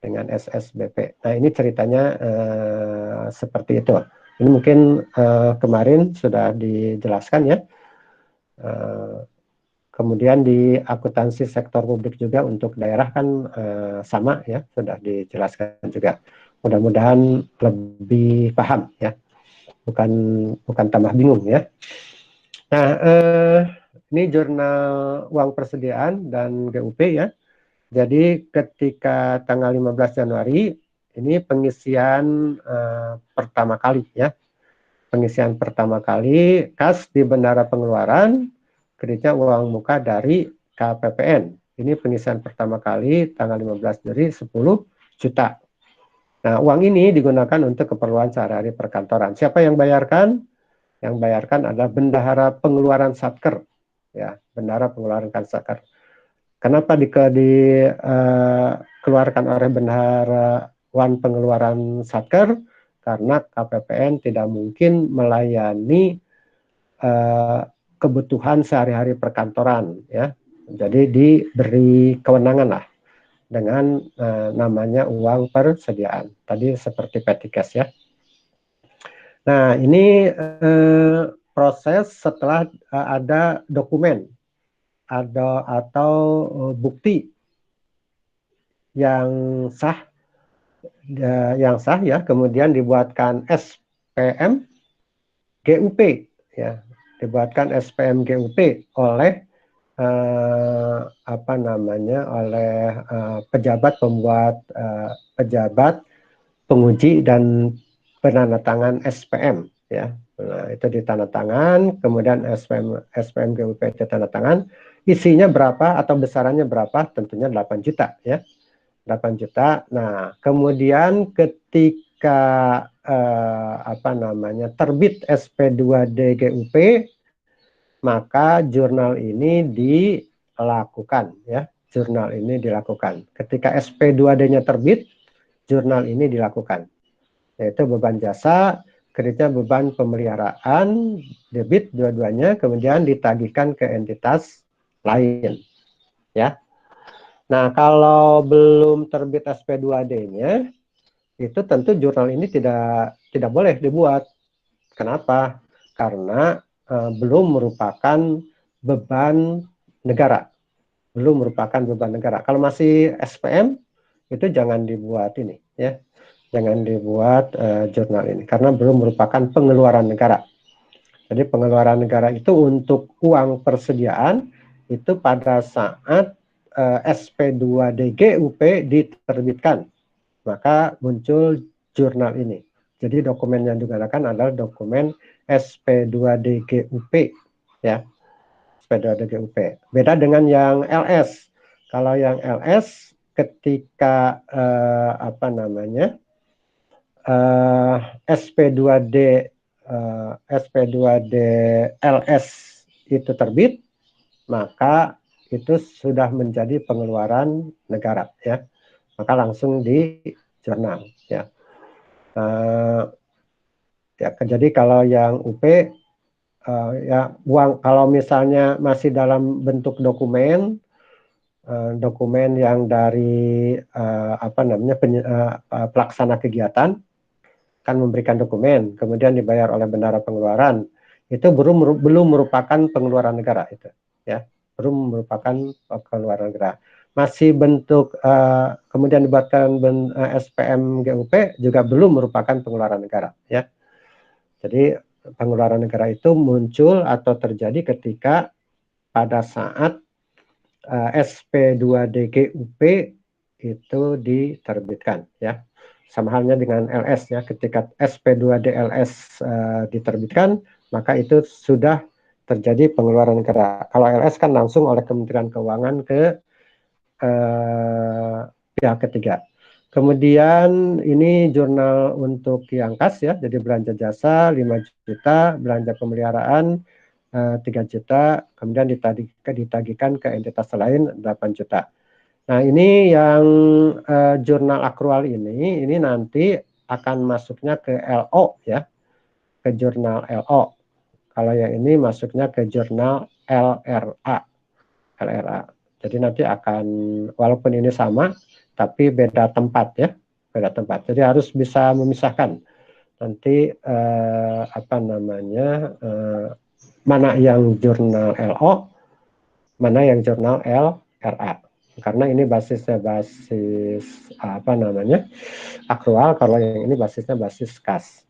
Speaker 1: dengan SSBP. Nah, ini ceritanya seperti itu. Ini mungkin kemarin sudah dijelaskan ya. Kemudian di akuntansi sektor publik juga untuk daerah kan sama ya, sudah dijelaskan juga. Mudah-mudahan lebih paham ya, bukan tambah bingung ya. Nah, ini jurnal uang persediaan dan GUP ya. Jadi ketika tanggal 15 Januari ini pengisian pertama kali ya. Pengisian pertama kali kas di bendara pengeluaran kreditnya uang muka dari KPPN. Ini pengisian pertama kali tanggal 15 Januari 10 juta. Nah, uang ini digunakan untuk keperluan sehari-hari perkantoran. Siapa yang bayarkan? Yang bayarkan adalah bendahara pengeluaran Satker. Ya, bendahara pengeluaran Satker. Kenapa dikeluarkan oleh bendahara pengeluaran Satker? Karena KPPN tidak mungkin melayani kebutuhan sehari-hari perkantoran ya. Jadi diberi kewenangan lah dengan namanya uang persediaan. Tadi seperti Petikes ya. Nah, ini proses setelah ada dokumen atau bukti yang sah ya, kemudian dibuatkan SPM GUP ya, dibuatkan SPM GUP oleh pejabat pembuat pejabat penguji dan penandatangan SPM ya. Nah, itu ditandatangan, kemudian SPM GUP ditandatangan, isinya berapa atau besarannya berapa? Tentunya 8 juta ya. 8 juta. Nah, kemudian ketika terbit SP2D GUP, maka jurnal ini dilakukan ya. Jurnal ini dilakukan. Ketika SP2D-nya terbit, jurnal ini dilakukan. Yaitu beban jasa, kreditnya beban pemeliharaan, debit dua-duanya, kemudian ditagihkan ke entitas lain. Ya. Nah, kalau belum terbit SP2D-nya, itu tentu jurnal ini tidak boleh dibuat. Kenapa? Karena belum merupakan beban negara. Belum merupakan beban negara. Kalau masih SPM, itu jangan dibuat ini, ya. Jangan dibuat jurnal ini, karena belum merupakan pengeluaran negara. Jadi pengeluaran negara itu untuk uang persediaan, itu pada saat SP2D GUP diterbitkan, maka muncul jurnal ini. Jadi dokumen yang digunakan adalah dokumen SP2D GUP ya. SP2D GUP. Beda dengan yang LS. Kalau yang LS ketika SP2D SP2D LS itu terbit, maka itu sudah menjadi pengeluaran negara ya, maka langsung di jurnal ya. Ya, jadi kalau yang UP ya uang kalau misalnya masih dalam bentuk dokumen, dokumen yang dari apa namanya pelaksana kegiatan kan memberikan dokumen, kemudian dibayar oleh bendahara pengeluaran, itu belum merupakan pengeluaran negara itu, ya, belum merupakan pengeluaran negara. Masih bentuk kemudian dibuatkan SPM GUP juga belum merupakan pengeluaran negara, ya. Jadi pengeluaran negara itu muncul atau terjadi ketika pada saat SP2DGUP itu diterbitkan, ya. Sama halnya dengan LS, ya, ketika SP2DLS diterbitkan, maka itu sudah terjadi pengeluaran negara. Kalau LS kan langsung oleh Kementerian Keuangan ke pihak ketiga. Kemudian ini jurnal untuk yang kas, ya, jadi belanja jasa 5 juta, belanja pemeliharaan 3 juta, kemudian ditagihkan ke entitas lain 8 juta. Nah, ini yang jurnal akrual ini nanti akan masuknya ke LO, ya, ke jurnal LO. Kalau yang ini masuknya ke jurnal LRA. Jadi nanti akan, walaupun ini sama, tapi beda tempat, ya, beda tempat. Jadi harus bisa memisahkan nanti apa namanya mana yang jurnal LO, mana yang jurnal LRA. Karena ini basisnya basis apa namanya akrual, kalau yang ini basisnya basis kas.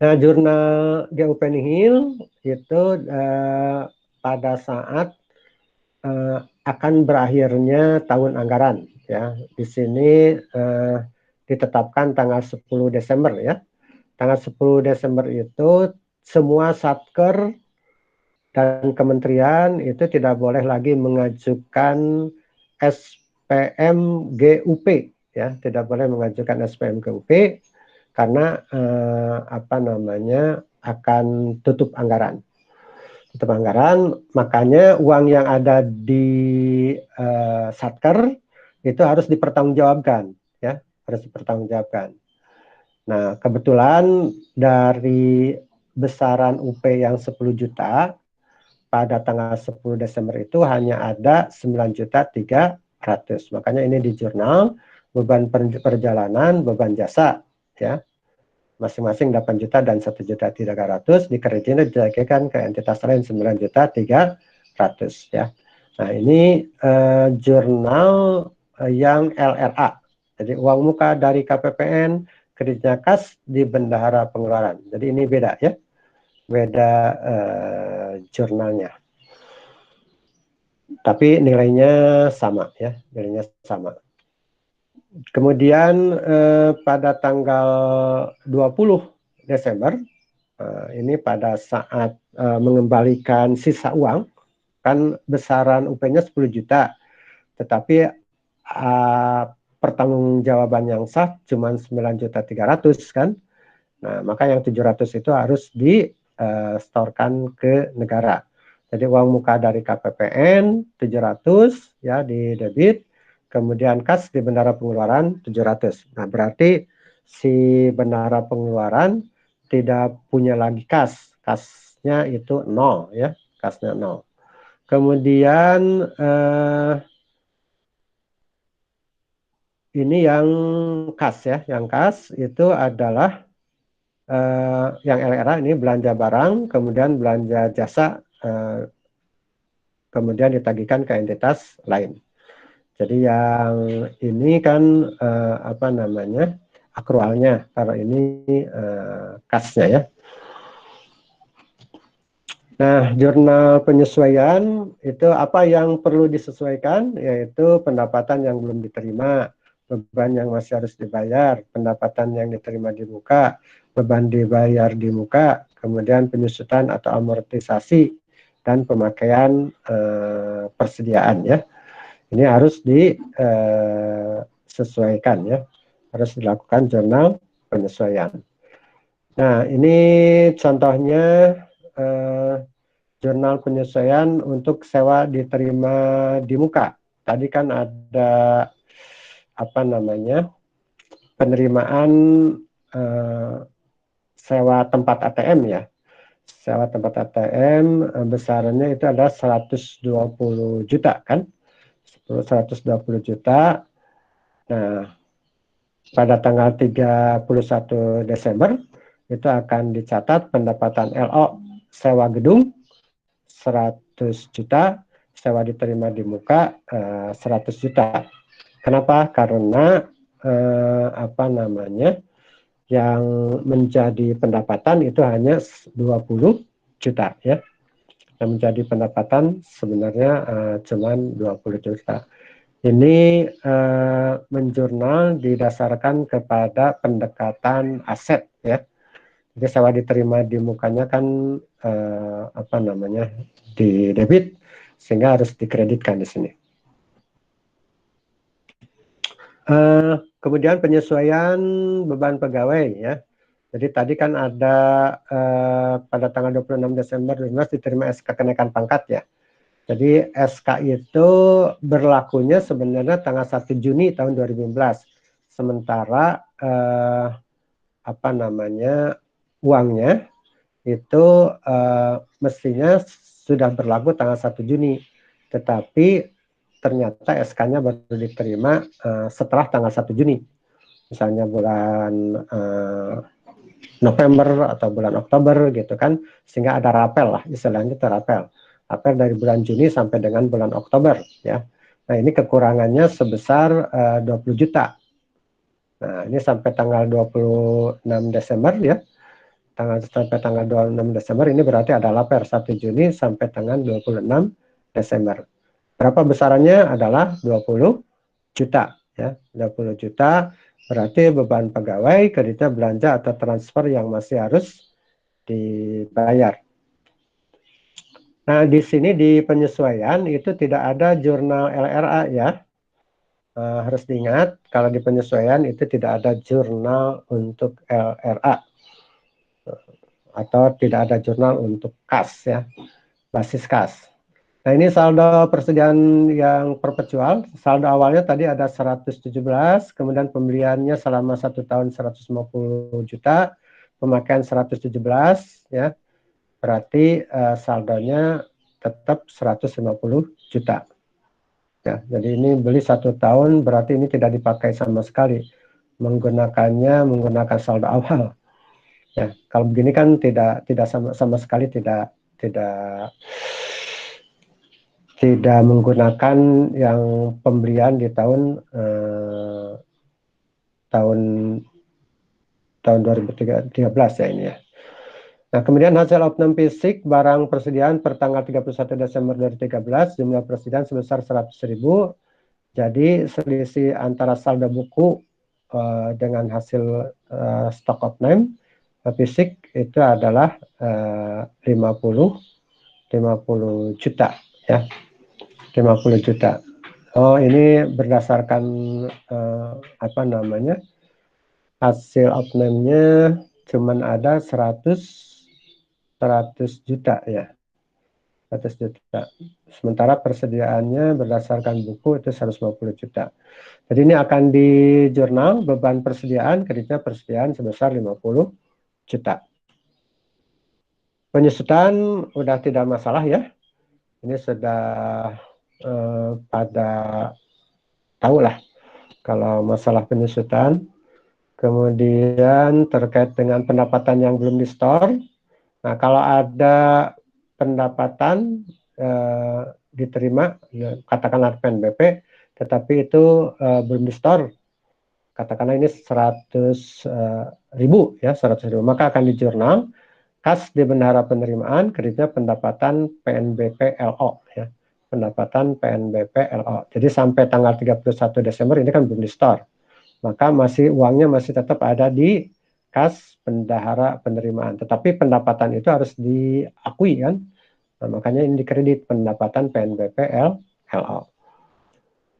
Speaker 1: Nah, jurnal GUP Nihil itu pada saat akan berakhirnya tahun anggaran, ya. Di sini ditetapkan tanggal 10 Desember, ya. Tanggal 10 Desember itu semua satker dan kementerian itu tidak boleh lagi mengajukan SPM GUP, ya, tidak boleh mengajukan SPM GUP karena apa namanya akan tutup anggaran. Tutup anggaran, makanya uang yang ada di satker itu harus dipertanggungjawabkan, ya, harus dipertanggungjawabkan. Nah, kebetulan dari besaran UP yang 10 juta pada tanggal 10 Desember itu hanya ada 9.300.000. Makanya ini di jurnal beban perjalanan, beban jasa, ya. Masing-masing 8 juta dan 1.300.000 dikreditkan ditagihkan ke entitas lain 9.300.000, ya. Nah, ini jurnal yang LRA. Jadi uang muka dari KPPN, kreditnya kas di bendahara pengeluaran. Jadi ini beda, ya. Beda jurnalnya. Tapi nilainya sama, ya, nilainya sama. Kemudian pada tanggal 20 Desember ini pada saat mengembalikan sisa uang, kan besaran UP-nya 10 juta, tetapi pertanggungjawaban yang sah cuma 9.300.000 kan. Nah, maka yang 700 itu harus disetorkan ke negara. Jadi uang muka dari KPPN 700, ya, di debit, kemudian kas di bendahara pengeluaran 700. Nah, berarti si bendahara pengeluaran tidak punya lagi kas. Kasnya itu 0, ya, kasnya 0. Kemudian ini yang kas, ya, yang kas itu adalah yang LRA ini belanja barang, kemudian belanja jasa, kemudian ditagihkan ke entitas lain. Jadi yang ini kan apa namanya akrualnya, kalau ini kasnya, ya. Nah, jurnal penyesuaian itu apa yang perlu disesuaikan, yaitu pendapatan yang belum diterima, beban yang masih harus dibayar, pendapatan yang diterima di muka, beban dibayar di muka, kemudian penyusutan atau amortisasi dan pemakaian persediaan, ya. Ini harus disesuaikan, ya, harus dilakukan jurnal penyesuaian. Nah, ini contohnya jurnal penyesuaian untuk sewa diterima di muka. Tadi kan ada apa namanya penerimaan sewa tempat ATM ya. Sewa tempat ATM besarannya itu adalah 120 juta kan. 120 juta. Nah, pada tanggal 31 Desember itu akan dicatat pendapatan LO sewa gedung 100 juta, sewa diterima di muka 100 juta. Kenapa? Karena apa namanya, yang menjadi pendapatan itu hanya 20 juta ya. Yang menjadi pendapatan sebenarnya cuman 20 juta. Ini menjurnal didasarkan kepada pendekatan aset ya. Jadi sewa diterima di mukanya kan apa namanya, di debit, sehingga harus dikreditkan di sini. Kemudian penyesuaian beban pegawai ya. Jadi tadi kan ada pada tanggal 26 Desember 2015 diterima SK kenaikan pangkat ya. Jadi SK itu berlakunya sebenarnya tanggal 1 Juni tahun 2015. Sementara apa namanya, uangnya itu mestinya sudah berlaku tanggal 1 Juni. Tetapi ternyata SK-nya baru diterima setelah tanggal 1 Juni. Misalnya bulan November atau bulan Oktober gitu kan, sehingga ada rapel lah, istilahnya itu rapel dari bulan Juni sampai dengan bulan Oktober ya. Nah, ini kekurangannya sebesar 20 juta. Nah, ini sampai tanggal 26 Desember ya. Sampai tanggal 26 Desember ini berarti ada lapel 1 Juni sampai tanggal 26 Desember. Berapa besarannya? Adalah 20 juta ya. 20 juta berarti beban pegawai, kreditnya belanja atau transfer yang masih harus dibayar. Nah, di sini di penyesuaian itu tidak ada jurnal LRA ya. Harus diingat, kalau di penyesuaian itu tidak ada jurnal untuk LRA. Atau tidak ada jurnal untuk kas ya, basis kas. Nah, ini saldo persediaan yang perpetual. Saldo awalnya tadi ada 117, kemudian pembeliannya selama 1 tahun 150 juta, pemakaian 117 ya. Berarti saldonya tetap 150 juta. Ya, jadi ini beli 1 tahun berarti ini tidak dipakai sama sekali. Menggunakan saldo awal. Ya, kalau begini kan tidak sama sekali tidak menggunakan yang pembelian di tahun 2013 ya ini ya. Nah, kemudian hasil opnam fisik barang persediaan per tanggal 31 Desember 2013 jumlah persediaan sebesar 100.000. Jadi selisih antara saldo buku dengan hasil stok opnam fisik itu adalah 50 juta ya. 50 juta. Oh, ini berdasarkan apa namanya, hasil opnamnya cuman ada 100 juta ya. 100 juta. Sementara persediaannya berdasarkan buku itu 150 juta. Jadi ini akan di jurnal beban persediaan, kreditnya persediaan sebesar 50 juta. Penyusutan udah tidak masalah ya. Ini sudah pada tahu lah kalau masalah penyusutan. Kemudian terkait dengan pendapatan yang belum di-store. Nah, kalau ada pendapatan diterima, ya, katakanlah PNBP, tetapi itu belum di-store, katakanlah ini 100.000 ya, 100.000, maka akan di jurnal kas di bendahara penerimaan, kreditnya pendapatan PNBP LO ya, pendapatan PNBP LO. Jadi sampai tanggal 31 Desember ini kan belum di-store, maka uangnya masih tetap ada di kas bendahara penerimaan, tetapi pendapatan itu harus diakui kan. Nah, makanya ini dikredit pendapatan PNBP LO.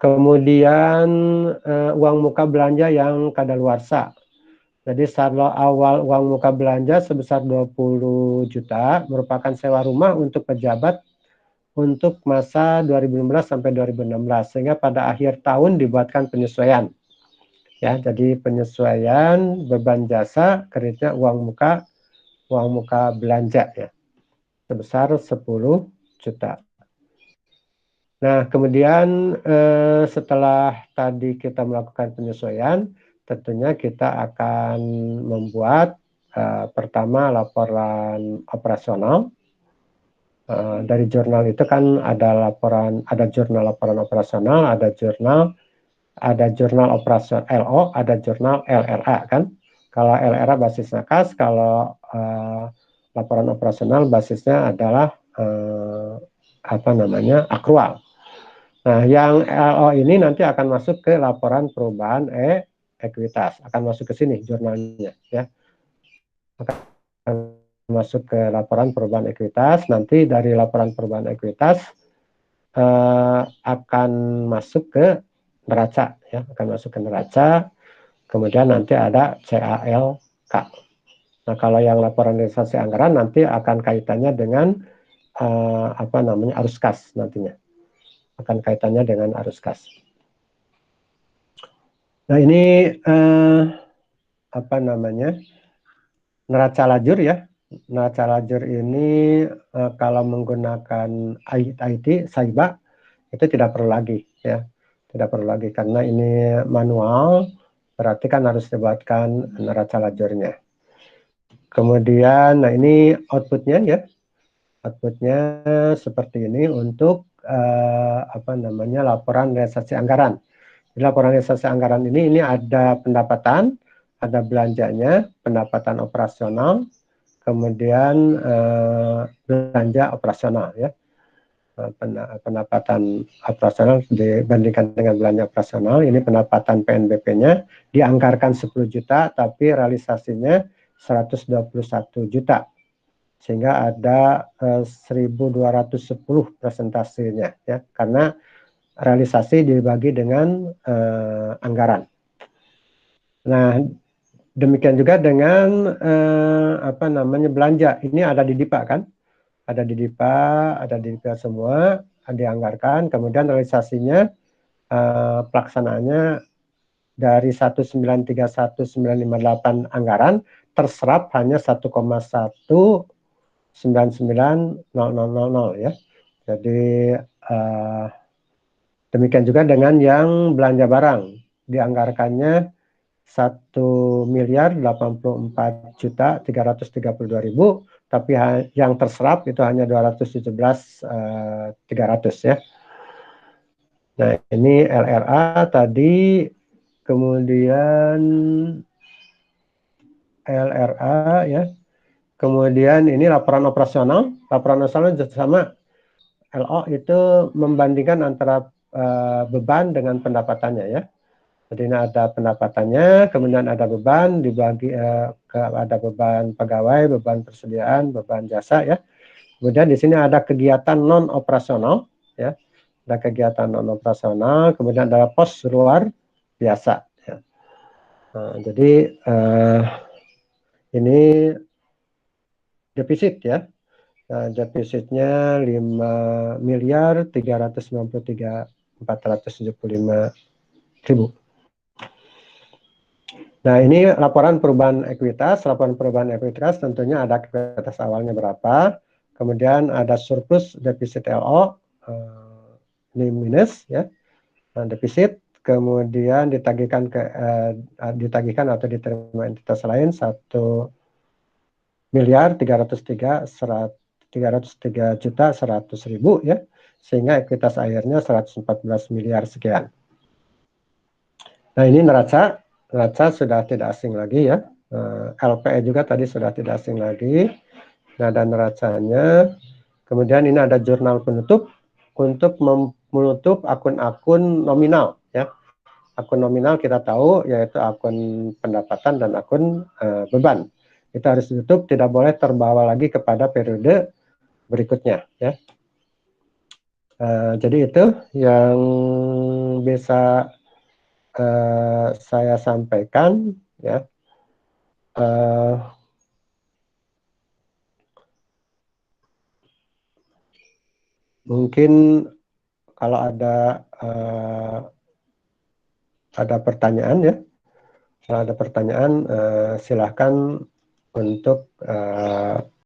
Speaker 1: Kemudian uang muka belanja yang kadaluarsa. Jadi saldo awal uang muka belanja sebesar 20 juta merupakan sewa rumah untuk pejabat untuk masa 2015 sampai 2016, sehingga pada akhir tahun dibuatkan penyesuaian. Ya, jadi penyesuaian beban jasa, kreditnya uang muka uang muka belanja ya, sebesar 10 juta. Nah, kemudian setelah tadi kita melakukan penyesuaian, tentunya kita akan membuat pertama laporan operasional. Dari jurnal itu kan ada laporan, ada jurnal laporan operasional, ada jurnal operasional LO, ada jurnal LRA kan. Kalau LRA basisnya kas, kalau laporan operasional basisnya adalah akrual. Nah, yang LO ini nanti akan masuk ke laporan perubahan ekuitas, akan masuk ke sini jurnalnya ya. Akan masuk ke laporan perubahan ekuitas, nanti dari laporan perubahan ekuitas akan masuk ke neraca ya, akan masuk ke neraca, kemudian nanti ada CALK. Nah, kalau yang laporan realisasi anggaran nanti akan kaitannya dengan arus kas nantinya. Akan kaitannya dengan arus kas. Nah, ini neraca lajur ya. Neraca lajur ini kalau menggunakan IT Saiba itu tidak perlu lagi ya. Tidak perlu lagi karena ini manual, berarti kan harus dibuatkan neraca lajurnya. Kemudian, nah ini outputnya ya. Outputnya seperti ini untuk laporan realisasi anggaran. Di laporan realisasi anggaran ini ada pendapatan, ada belanjanya, pendapatan operasional, kemudian belanja operasional ya. Pendapatan operasional dibandingkan dengan belanja operasional, ini pendapatan PNBP-nya dianggarkan 10 juta tapi realisasinya 121 juta. Sehingga ada 1.210 presentasinya ya, karena realisasi dibagi dengan anggaran. Nah, demikian juga dengan belanja. Ini ada di DIPA kan? Ada di DIPA semua, dianggarkan, kemudian realisasinya pelaksanaannya dari 1.931.958 anggaran terserap hanya 1,1990000 ya. Jadi demikian juga dengan yang belanja barang, dianggarkannya 1.084.332.000, tapi yang terserap itu hanya 217.300 ya. Nah, ini LRA tadi, kemudian LRA ya. Kemudian ini laporan operasional. Laporan operasional sama LO itu membandingkan antara beban dengan pendapatannya ya. Jadi ini ada pendapatannya, kemudian ada beban dibagi ada beban pegawai, beban persediaan, beban jasa ya. Kemudian di sini ada kegiatan non operasional ya. Ada kegiatan non operasional, kemudian ada pos luar biasa ya. Nah, jadi ini defisit ya. Nah, defisitnya 5.393.475.000. Nah, ini laporan perubahan ekuitas. Laporan perubahan ekuitas tentunya ada ekuitas awalnya berapa, kemudian ada surplus defisit LO, ini minus ya, nah, defisit, kemudian ditagihkan atau diterima entitas lain 1.303.100.000 ya, sehingga ekuitas akhirnya 114 miliar sekian. Nah, ini neraca sudah tidak asing lagi ya. LPE juga tadi sudah tidak asing lagi. Nah, dan neracanya. Kemudian ini ada jurnal penutup untuk menutup akun-akun nominal ya. Akun nominal kita tahu yaitu akun pendapatan dan akun beban. Itu harus ditutup, tidak boleh terbawa lagi kepada periode berikutnya ya. Jadi itu yang bisa saya sampaikan ya. Mungkin kalau ada pertanyaan ya, kalau ada pertanyaan silahkan untuk